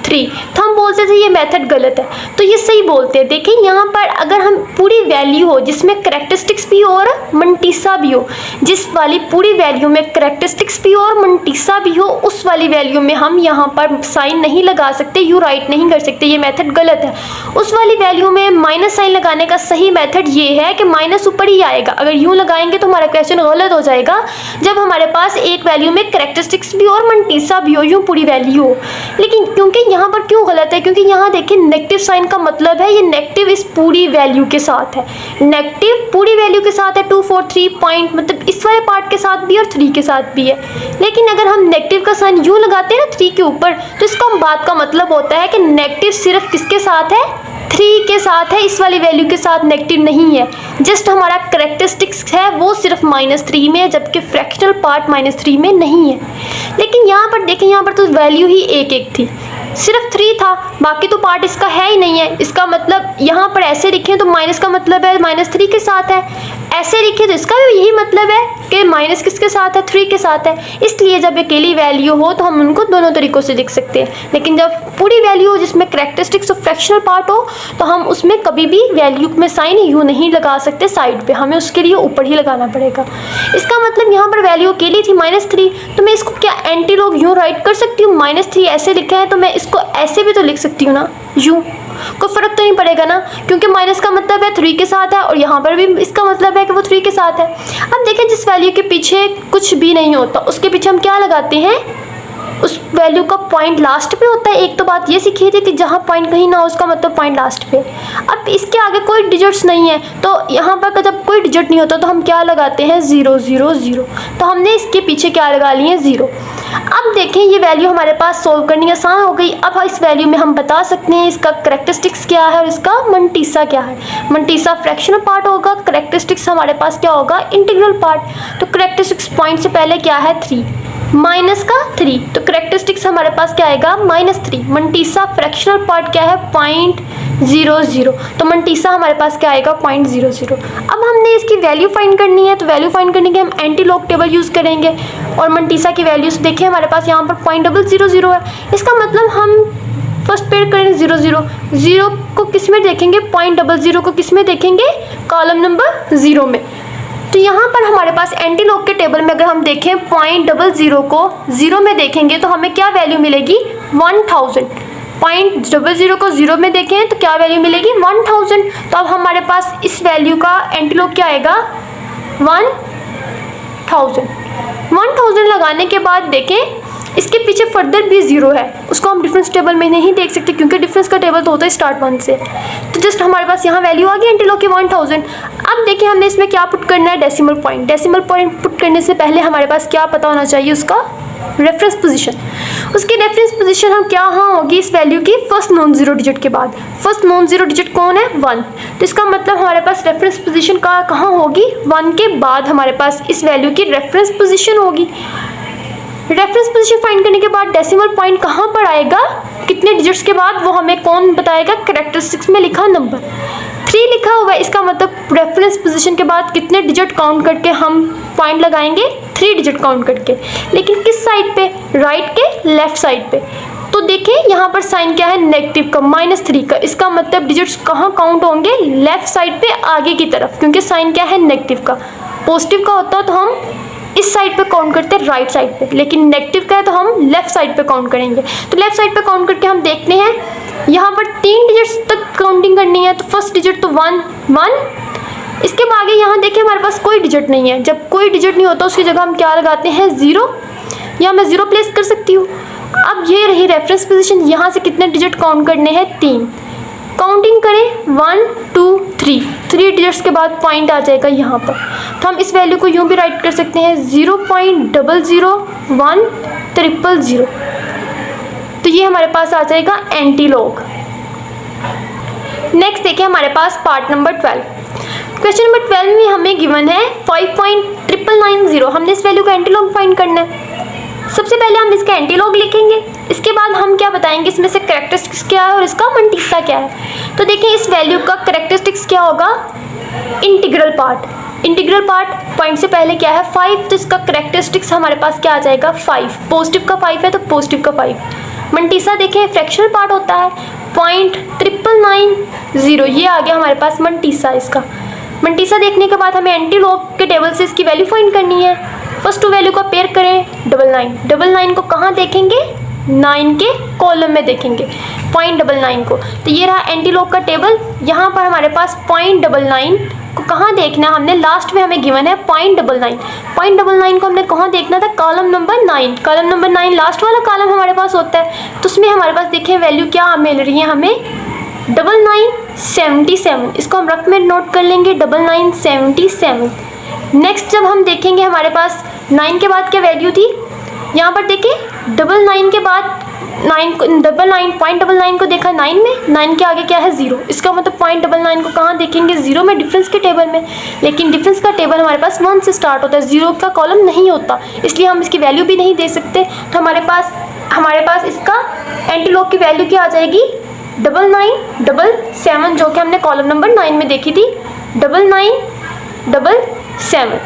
[SPEAKER 1] 3। तो हम बोलते थे ये मेथड गलत है, तो ये सही बोलते हैं। देखिए यहाँ पर अगर हम पूरी वैल्यू हो जिसमें करेक्टरिस्टिक्स भी हो और मंटीसा भी हो, जिस वाली पूरी वैल्यू में करेक्टरिस्टिक्स भी हो और मंटीसा भी हो, उस वाली वैल्यू में हम यहाँ पर साइन नहीं लगा सकते, यू राइट नहीं कर सकते, ये मेथड गलत है। उस वाली वैल्यू में माइनस साइन लगाने का सही मेथड ये है कि माइनस ऊपर ही आएगा। अगर यूँ लगाएंगे तो हमारा क्वेश्चन गलत हो जाएगा, जब हमारे पास एक वैल्यू में करेक्टरिस्टिक्स भी और मंटीसा भी हो, यूँ पूरी वैल्यू हो। लेकिन क्योंकि यहाँ पर क्यों गलत है, क्योंकि यहाँ देखिए नेगेटिव साइन का मतलब है ये नेगेटिव इस पूरी वैल्यू के साथ है, नेगेटिव पूरी वैल्यू के साथ है, 2 4 3 पॉइंट मतलब इस वाले पार्ट के साथ भी और 3 के साथ भी है। लेकिन अगर हम नेगेटिव का साइन यूँ लगाते हैं ना 3 के ऊपर, तो इसका बात का मतलब होता है कि नेगेटिव सिर्फ किसके साथ है, 3 के साथ है, इस वाली वैल्यू के साथ नेगेटिव नहीं है। जस्ट हमारा करेक्टरिस्टिक्स है वो सिर्फ -3 में है, जबकि फ्रैक्शनल पार्ट -3 में नहीं है। लेकिन यहाँ पर देखें, यहाँ पर तो वैल्यू ही 1 1 थी, सिर्फ 3 था, बाकी तो पार्ट इसका है ही नहीं है। इसका मतलब यहाँ पर ऐसे लिखें तो माइनस का मतलब है -3 के साथ है, ऐसे लिखें तो इसका भी यही मतलब है कि माइनस किसके साथ है, 3 के साथ है। इसलिए जब अकेली वैल्यू हो तो हम उनको दोनों तरीक़ों से लिख सकते हैं। लेकिन जब पूरी वैल्यू हो जिसमें करेक्टरिस्टिक्स और फ्रैक्शनल पार्ट हो, तो हम उसमें कभी भी वैल्यू में साइन यूँ नहीं लगा सकते साइड पे, हमें उसके लिए ऊपर ही लगाना पड़ेगा। इसका मतलब यहाँ पर वैल्यू अकेली थी -3, तो मैं इसको क्या एंटी लॉग यूँ राइट कर सकती हूँ, -3 ऐसे लिखा है तो मैं इसको ऐसे भी तो लिख सकती हूँ ना, यूँ, कोई फ़र्क तो नहीं पड़ेगा ना, क्योंकि माइनस का मतलब है 3 के साथ है और यहाँ पर भी इसका मतलब है कि वो 3 के साथ है। अब देखें जिस वैल्यू के पीछे कुछ भी नहीं होता उसके पीछे हम क्या लगाते हैं, उस वैल्यू का पॉइंट लास्ट पे होता है। एक तो बात ये सीखी थी कि जहाँ पॉइंट कहीं ना हो उसका मतलब पॉइंट लास्ट पे। अब इसके आगे कोई डिजिट्स नहीं है, तो यहाँ पर जब कोई डिजिट नहीं होता तो हम क्या लगाते हैं, 0 0 0। तो हमने इसके पीछे क्या लगा लिए, 0। अब देखें ये वैल्यू हमारे पास सोल्व करनी आसान हो गई। अब इस वैल्यू में हम बता सकते हैं इसका करेक्टरिस्टिक्स क्या है और इसका मंटीसा क्या है। मंटीसा फ्रैक्शनल पार्ट होगा, करेक्टरिस्टिक्स हमारे पास क्या होगा, इंटीग्रल पार्ट। तो करेक्टरिस्टिक्स पॉइंट से पहले क्या है, 3 माइनस का 3, तो करेक्टरिस्टिक्स हमारे पास क्या आएगा, -3। मंटीसा फ्रैक्शनल पार्ट क्या है, 0.00, तो मंटीसा हमारे पास क्या आएगा, 0.00। अब हमने इसकी वैल्यू फाइंड करनी है, तो वैल्यू फाइंड करने के हम एंटी लॉग टेबल यूज़ करेंगे और मंटीसा की वैल्यूज देखिए हमारे पास यहाँ पर 0.000 है। इसका मतलब हम फर्स्ट पेड करेंगे 0 0 0 को किस में देखेंगे, 0.00 को किस में देखेंगे, कॉलम नंबर 0 में। तो यहाँ पर हमारे पास एंटी लॉग के टेबल में अगर हम देखें 0.00 को 0 में देखेंगे तो हमें क्या वैल्यू मिलेगी, 1000। 0.00 को 0 में देखें तो क्या वैल्यू मिलेगी, 1000। तो अब हमारे पास इस वैल्यू का एंटी लॉग क्या आएगा, 1000 लगाने के बाद देखें इसके पीछे फर्दर भी 0 है, उसको हम डिफरेंस टेबल में नहीं देख सकते क्योंकि डिफरेंस का टेबल तो होता है स्टार्ट 1 से। तो जस्ट हमारे पास यहाँ वैल्यू आ गई एंटी लॉग की 1000। अब देखिए हमने इसमें क्या पुट करना है, decimal point. Decimal point put करने से पहले हमारे पास क्या पता होना चाहिए, उसका रेफरेंस पोजीशन। उसकी रेफरेंस पोजीशन हम क्या होगी इस वैल्यू की, फर्स्ट नॉन जीरो डिजिट के बाद। फर्स्ट नॉन जीरो डिजिट कौन है, 1। तो इसका मतलब हमारे पास रेफरेंस पोजीशन कहाँ होगी, 1 के बाद हमारे पास इस वैल्यू की रेफरेंस पोजीशन होगी। रेफरेंस पोजीशन फाइंड करने के बाद डेसिमल पॉइंट कहाँ पर आएगा, कितने डिजिट्स के बाद, वो हमें कौन बताएगा, करेक्टरिस्टिक्स में लिखा नंबर 3 लिखा हुआ है। इसका मतलब रेफरेंस पोजीशन के बाद कितने डिजिट काउंट करके हम पॉइंट लगाएंगे, 3 डिजिट काउंट करके। लेकिन किस साइड पे, राइट के लेफ्ट साइड पे। तो देखिए यहाँ पर साइन क्या है, नेगेटिव का, -3 का। इसका मतलब डिजिट्स कहाँ काउंट होंगे, लेफ्ट साइड पे आगे की तरफ, क्योंकि साइन क्या है, नेगेटिव का। पॉजिटिव का होता है तो हम इस साइड पे काउंट करते हैं, राइट साइड पे, लेकिन नेगेटिव का है तो हम लेफ्ट साइड पे काउंट करेंगे। तो लेफ्ट साइड पे काउंट करके हम देखते हैं यहाँ पर 3 डिजिट्स तक काउंटिंग करनी है। तो फर्स्ट डिजिट तो 1 1, इसके आगे यहाँ देखिए हमारे पास कोई डिजिट नहीं है। जब कोई डिजिट नहीं होता उसकी जगह हम क्या लगाते हैं, 0। यहाँ मैं 0 प्लेस कर सकती हूँ। अब ये रही रेफरेंस पोजीशन, यहाँ से कितने डिजिट काउंट करने हैं, 3। काउंटिंग करें 1 2 3 डिजिट्स के बाद पॉइंट आ जाएगा यहाँ पर। तो हम इस वैल्यू को यूँ भी राइट कर सकते हैं, 0.00100। तो ये हमारे पास आ जाएगा एंटी लॉग। नेक्स्ट देखिए हमारे पास पार्ट नंबर 12। क्वेश्चन नंबर 12 में हमें गिवन है 5.990। हमने इस वैल्यू का एंटी लॉग फाइंड करना है। सबसे पहले हम इसका एंटी लॉग लिखेंगे, इसके बाद हम क्या बताएंगे इसमें से करेक्टरिस्टिक्स क्या है और इसका मंटीसा क्या है। तो देखिए इस वैल्यू का करेक्टरिस्टिक्स क्या होगा, integral part. Integral part point से पहले क्या है, 5। तो इसका करेक्टरिस्टिक्स हमारे पास क्या आ जाएगा, 5। पॉजिटिव का 5 है तो पॉजिटिव का 5। मंटीसा देखें फ्रैक्शनल पार्ट होता है 0.999 ये आ गया हमारे पास मंटीसा इसका। मंटीसा देखने के बाद हमें एंटीलॉग के टेबल से इसकी वैल्यू फाइंड करनी है। फर्स्ट टू वैल्यू को पेयर करें 99। 99 को कहाँ देखेंगे 9 के कॉलम में देखेंगे 0.99 को। तो ये रहा एंटीलॉग का टेबल। यहाँ पर हमारे पास 0.99 को कहाँ देखना है, हमने लास्ट में हमें गिवन है 0.99। 0.99 को हमने कहाँ देखना था, column number 9। Column number 9 last वाला कॉलम हमारे पास होता है, तो उसमें हमारे पास देखिए वैल्यू क्या मिल रही है हमें 9977। इसको हम रफ में नोट कर लेंगे 9977। नेक्स्ट जब हम देखेंगे हमारे पास 9 के बाद क्या वैल्यू थी, यहाँ पर देखिए 99 के बाद 0.99 को देखा 9 में, 9 के आगे क्या है 0। इसका मतलब 0.99 को कहाँ देखेंगे 0 में, डिफरेंस के टेबल में। लेकिन डिफरेंस का टेबल हमारे पास 1 से स्टार्ट होता है, 0 का कॉलम नहीं होता, इसलिए हम इसकी वैल्यू भी नहीं दे सकते। तो हमारे पास इसका एंटीलॉग की वैल्यू क्या आ जाएगी 9977, जो कि हमने कॉलम नंबर 9 में देखी थी 9977।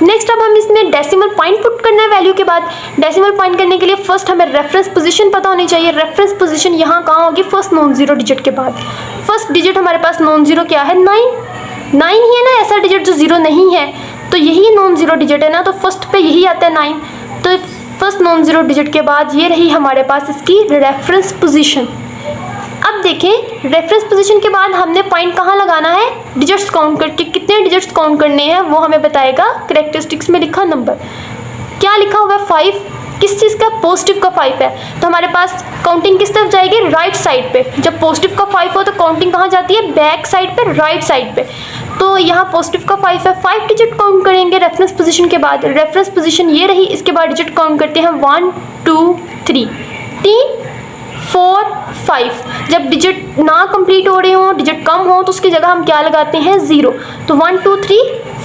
[SPEAKER 1] नेक्स्ट अब हम इसमें डेसिमल पॉइंट पुट करना है वैल्यू के बाद। डेसिमल पॉइंट करने के लिए फर्स्ट हमें रेफरेंस पोजीशन पता होनी चाहिए। रेफरेंस पोजीशन यहाँ कहाँ होगी, फर्स्ट नॉन जीरो डिजिट के बाद। फर्स्ट डिजिट हमारे पास नॉन जीरो क्या है 9 ही है ना, ऐसा डिजिट जो 0 नहीं है, तो यही नॉन जीरो डिजिट है ना, तो फर्स्ट पे यही आता है 9। तो फर्स्ट नॉन जीरो डिजिट के बाद ये रही हमारे पास इसकी रेफरेंस पोजीशन। अब देखें रेफरेंस पोजीशन के बाद हमने पॉइंट कहाँ लगाना है, डिजिट्स काउंट करके कितने डिजिट्स काउंट करने हैं वो हमें बताएगा। कैरेक्टरिस्टिक्स में लिखा नंबर क्या लिखा हुआ है 5, किस चीज़ का, पॉजिटिव का 5 है, तो हमारे पास काउंटिंग किस तरफ जाएगी, राइट साइड पे। जब पॉजिटिव का 5 हो तो काउंटिंग कहाँ जाती है, बैक साइड पे, राइट साइड पे। तो यहाँ पॉजिटिव का 5 है, 5 डिजिट काउंट करेंगे रेफरेंस पोजीशन के बाद। रेफरेंस पोजीशन ये रही, इसके बाद डिजिट काउंट करते हैं 1 2 3 4 5। जब डिजिट ना कंप्लीट हो रहे हो, डिजिट कम हो, तो उसकी जगह हम क्या लगाते हैं 0। तो 1 2 3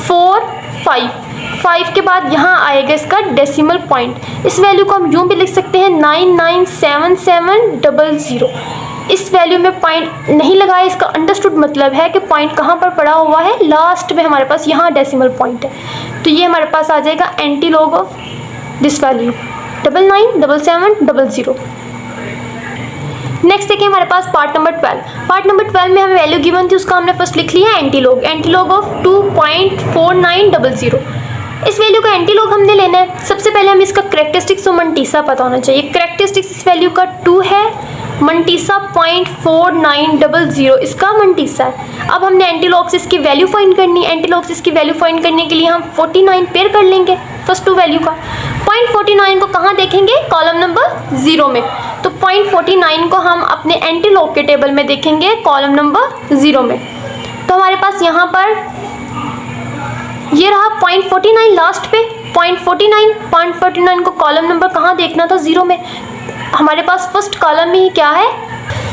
[SPEAKER 1] 4 5 5 के बाद यहाँ आएगा इसका डेसिमल पॉइंट। इस वैल्यू को हम यूँ भी लिख सकते हैं 997700। इस वैल्यू में पॉइंट नहीं लगाया, इसका अंडरस्टूड मतलब है कि पॉइंट कहाँ पर पड़ा हुआ है, लास्ट में हमारे पास यहाँ डेसिमल पॉइंट है। तो ये हमारे पास आ जाएगा antilog of this value 997700। Next देखिए हमारे पास पार्ट नंबर 12। पार्ट नंबर 12 में हमें वैल्यू गिवन थी, उसका हमने फर्स्ट लिख लिया एंटीलॉग ऑफ 2.4900। इस वैल्यू का एंटीलॉग हमने लेना है। सबसे पहले हमें इसका कैरेक्टरिस्टिक्स और मंटीसा पता होना चाहिए। कैरेक्टरिस्टिक्स इस वैल्यू का 2 है, मंटीसा 0.4900 इसका मंटीसा है। अब हमने एंटीलॉग से इसकी वैल्यू फाइंड करनी है। एंटीलॉग से इसकी वैल्यू फाइंड करने के लिए हम 49 पेयर कर लेंगे फर्स्ट टू वैल्यू का। 0.49 को कहाँ देखेंगे, कॉलम नंबर 0 में। तो 0.49 को हम अपने एंटीलॉग के टेबल में देखेंगे कॉलम नंबर 0 में। तो हमारे पास यहाँ पर ये रहा 0.49 लास्ट पे 0.49 को कॉलम नंबर कहाँ देखना था 0 में। हमारे पास फर्स्ट कॉलम में ही क्या है,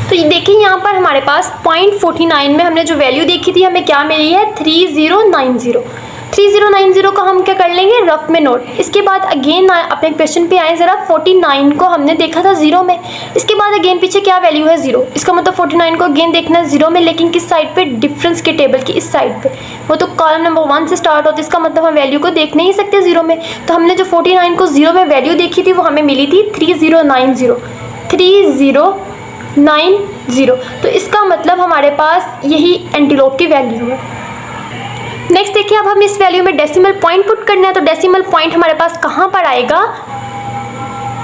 [SPEAKER 1] तो ये देखिए यहाँ पर हमारे पास 0.49 में हमने जो वैल्यू देखी थी हमें क्या मिली है 3090। 3090 को हम क्या कर लेंगे रफ में नोट। इसके बाद अगेन अपने क्वेश्चन पे आए ज़रा, 49 को हमने देखा था 0 में, इसके बाद अगेन पीछे क्या वैल्यू है 0। इसका मतलब 49 को अगेन देखना है 0 में, लेकिन किस साइड पे, डिफरेंस के टेबल की इस साइड पे। वो तो कॉलम नंबर 1 से स्टार्ट होता है, इसका मतलब हम वैल्यू को देख नहीं सकते 0 में। तो हमने जो 49 को 0 में वैल्यू देखी थी वो हमें मिली थी 3090। तो इसका मतलब हमारे पास यही एंटीलॉग की वैल्यू है। नेक्स्ट देखिए अब हम इस वैल्यू में डेसिमल पॉइंट पुट करना है। तो डेसिमल पॉइंट हमारे पास कहाँ पर आएगा,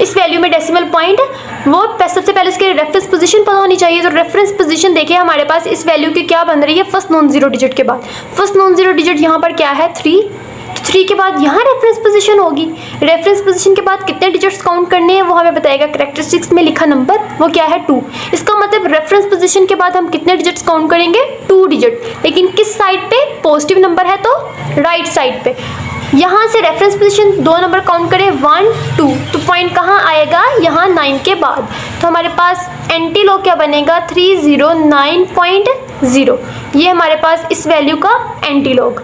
[SPEAKER 1] इस वैल्यू में डेसिमल पॉइंट वो सबसे पहले इसके रेफरेंस पोजीशन पता होनी चाहिए। तो रेफरेंस पोजीशन देखिए हमारे पास इस वैल्यू की क्या बन रही है, फर्स्ट नॉन जीरो डिजिट के बाद। फर्स्ट नॉन जीरो डिजिट यहाँ पर क्या है 3, तो 3 के बाद यहाँ रेफरेंस पोजीशन होगी। रेफरेंस पोजीशन के बाद कितने डिजिट्स काउंट करने हैं वो हमें बताएगा। कैरेक्टरिस्टिक्स में लिखा नंबर वो क्या है 2। इसका मतलब रेफरेंस पोजीशन के बाद हम कितने डिजिट्स काउंट करेंगे 2 डिजिट, लेकिन किस साइड पे, पॉजिटिव नंबर है तो राइट साइड पे। यहाँ से रेफरेंस पोजीशन 2 नंबर काउंट करें 1 2, तो पॉइंट कहाँ आएगा, यहाँ 9 के बाद। तो हमारे पास एंटीलॉग क्या बनेगा 309.0। ये हमारे पास इस वैल्यू का एंटीलॉग।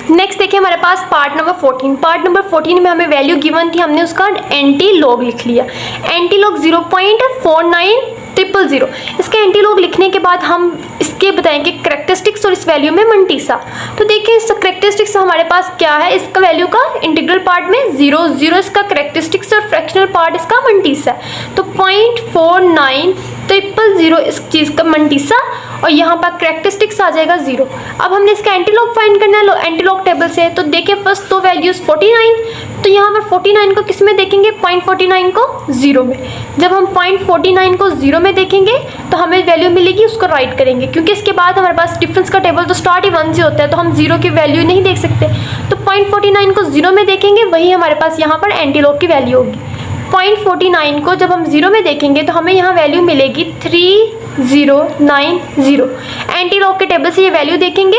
[SPEAKER 1] नेक्स्ट देखिए हमारे पास पार्ट नंबर 14। पार्ट नंबर 14 में हमें वैल्यू गिवन थी, हमने उसका एंटी लॉग लिख लिया। Anti log 0.4900। इसके एंटी लॉग लिखने के बाद हम इसके बताएंगे करेक्टरिस्टिक्स और इस वैल्यू में मंटीसा। तो देखिए इस करेक्टरिस्टिक्स हमारे पास क्या है, इसका वैल्यू का इंटीग्रल पार्ट में 0 इसका करेक्टरिस्टिक्स और फ्रैक्शनल पार्ट इसका मंटीसा है। तो 0.4900 इस चीज़ का मंटीसा और यहाँ पर करेक्टरिस्टिक्स आ जाएगा 0। अब हमने इसका एंटीलॉग फाइंड करना है एंटीलॉग टेबल से। तो देखिए फर्स्ट दो वैल्यूज 49, तो यहाँ पर 49 को किस में देखेंगे, 0.49 को 0 में। जब हम 0.49 को 0 में देखेंगे तो हमें वैल्यू मिलेगी, उसको राइट करेंगे, क्योंकि इसके बाद हमारे पास डिफरेंस का टेबल तो स्टार्ट ही 1 से होता है, तो हम 0 की वैल्यू नहीं देख सकते। तो 0.49 को 0 में देखेंगे, वही हमारे पास यहाँ पर एंटीलॉग की वैल्यू होगी। 0.49 को जब हम 0 में देखेंगे तो हमें यहाँ वैल्यू मिलेगी 3090। एंटीलॉग के टेबल से ये वैल्यू देखेंगे,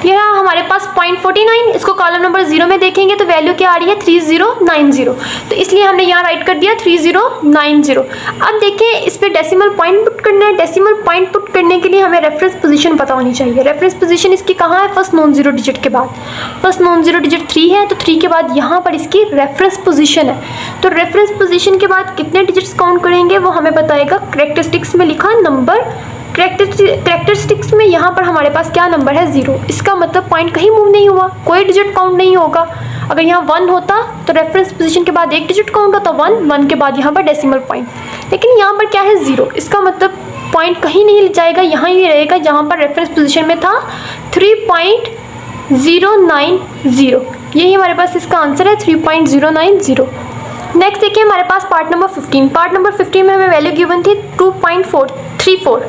[SPEAKER 1] यह हमारे पास 0.49, इसको कॉलम नंबर 0 में देखेंगे तो वैल्यू क्या आ रही है 3090। तो इसलिए हमने यहाँ राइट कर दिया 3090। अब देखिए इस पे डेसिमल पॉइंट पुट करना है। डेसिमल पॉइंट पुट करने के लिए हमें रेफरेंस पोजीशन पता होनी चाहिए। रेफरेंस पोजीशन इसकी कहाँ है, फर्स्ट नॉन जीरो डिजिट के बाद। फर्स्ट नॉन जीरो डिजिट 3 है, तो 3 के बाद यहाँ पर इसकी रेफरेंस पोजीशन है। तो रेफरेंस पोजीशन के बाद कितने डिजिट्स काउंट करेंगे वो हमें बताएगा करेक्टरिस्टिक्स में लिखा नंबर। करेक्टरिस्टिक्स में यहाँ पर हमारे पास क्या नंबर है, 0। इसका मतलब पॉइंट कहीं मूव नहीं हुआ, कोई डिजिट काउंट नहीं होगा। अगर यहाँ 1 होता तो रेफरेंस पोजीशन के बाद एक डिजिट काउंट होता 1 के बाद यहाँ पर डेसिमल पॉइंट, लेकिन यहाँ पर क्या है 0। इसका मतलब पॉइंट कहीं नहीं जाएगा, यहाँ ही रहेगा जहाँ पर रेफरेंस पोजीशन में था 3.090। यही हमारे पास इसका आंसर है 3.090। नेक्स्ट देखिए हमारे पास पार्ट नंबर 15। पार्ट नंबर 15 में हमें वैल्यू गिवन थी 2.434।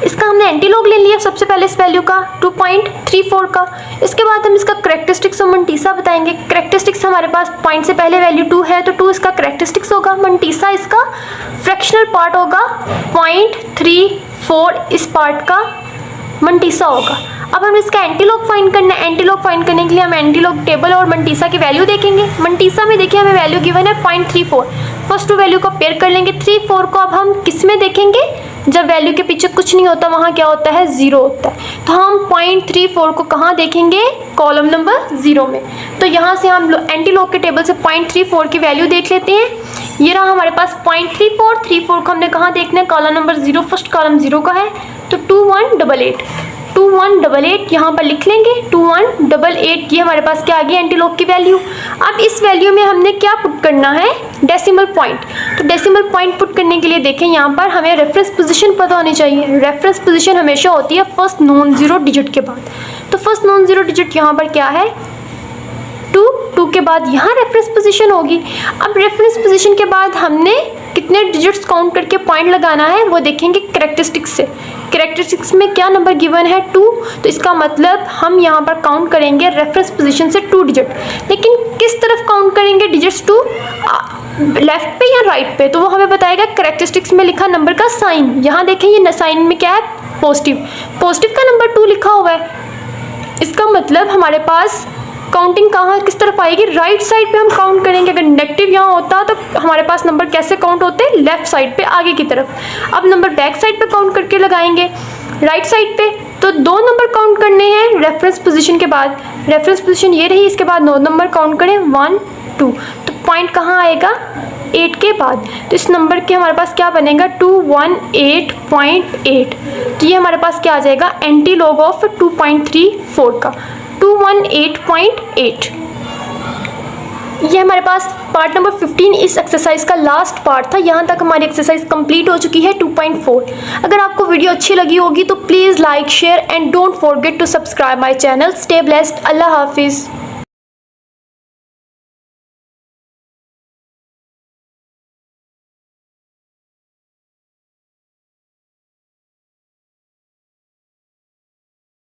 [SPEAKER 1] इसका हमने एंटीलॉग ले लिया सबसे पहले इस वैल्यू का 2.34 का। इसके बाद हम इसका करेक्टरिस्टिक्स और मंटीसा बताएंगे। करेक्टरिस्टिक्स हमारे पास पॉइंट से पहले वैल्यू 2 है, तो 2 इसका करेक्टरिस्टिक्स होगा। मंटीसा इसका फ्रैक्शनल पार्ट होगा, 0.34 इस पार्ट का मंटीसा होगा। अब हम इसका एंटीलॉग फाइंड करना है। एंटीलॉग फाइंड करने के लिए हम एंटीलॉग टेबल और मंटीसा की वैल्यू देखेंगे। मंटीसा में देखिए हमें वैल्यू गिवन है 0.34। फर्स्ट टू वैल्यू को पेयर कर लेंगे। 34 को अब हम किस में देखेंगे, जब वैल्यू के पीछे कुछ नहीं होता वहाँ क्या होता है, 0 होता है। तो हम 0.34 को कहाँ देखेंगे, कॉलम नंबर 0 में। तो यहाँ से हम एंटीलॉग के टेबल से 0.34 की वैल्यू देख लेते हैं। ये रहा हमारे पास 0.34 को हमने कहाँ देखना है, कॉलम नंबर 0, फर्स्ट कॉलम 0 का है, तो 2188 यहाँ पर लिख लेंगे। 2188 ये हमारे पास क्या आ गया, एंटीलॉग की वैल्यू। अब इस वैल्यू में हमने क्या पुट करना है, डेसिमल पॉइंट। तो डेसिमल पॉइंट पुट करने के लिए देखें यहाँ पर हमें रेफरेंस पोजीशन पता होनी चाहिए। रेफरेंस पोजीशन हमेशा होती है फर्स्ट नॉन जीरो डिजिट के बाद। तो फर्स्ट नॉन जीरो डिजिट यहाँ पर क्या है, 2 के बाद यहाँ रेफरेंस पोजीशन होगी। अब रेफरेंस पोजीशन के बाद हमने कितने डिजिट्स काउंट करके पॉइंट लगाना है वो देखेंगे करेक्टरिस्टिक्स से। करेक्टरिस्टिक्स में क्या नंबर गिवन है, 2, तो इसका मतलब हम यहाँ पर काउंट करेंगे रेफरेंस पोजीशन से 2 डिजिट। लेकिन किस तरफ काउंट करेंगे डिजिट्स 2, लेफ्ट पे या राइट पे, तो वो हमें बताएगा करेक्टरिस्टिक्स में लिखा नंबर का साइन। यहाँ देखें ये साइन में क्या है, पॉजिटिव का नंबर 2 लिखा हुआ है। इसका मतलब हमारे पास काउंटिंग कहाँ किस तरफ आएगी, राइट साइड पे हम काउंट करेंगे। अगर नेगेटिव यहाँ होता तो हमारे पास नंबर कैसे काउंट होते, लेफ्ट साइड पे आगे की तरफ। अब नंबर बैक साइड पे काउंट करके लगाएंगे राइट साइड पे। तो 2 नंबर काउंट करने हैं रेफरेंस पोजीशन के बाद। रेफरेंस पोजीशन ये रही, इसके बाद 9 नंबर काउंट करें 1 2, तो पॉइंट कहाँ आएगा 8 के बाद। तो इस नंबर के हमारे पास क्या बनेगा 218.8। तो ये हमारे पास क्या आ जाएगा, एंटीलॉग ऑफ 2.34 का 218.8। ये हमारे पास पार्ट नंबर 15 इस एक्सरसाइज का लास्ट पार्ट था। यहाँ तक हमारी एक्सरसाइज कंप्लीट हो चुकी है 2.4। अगर आपको वीडियो अच्छी लगी होगी तो please like share and don't forget to subscribe my channel. Stay blessed, अल्लाह हाफिज़।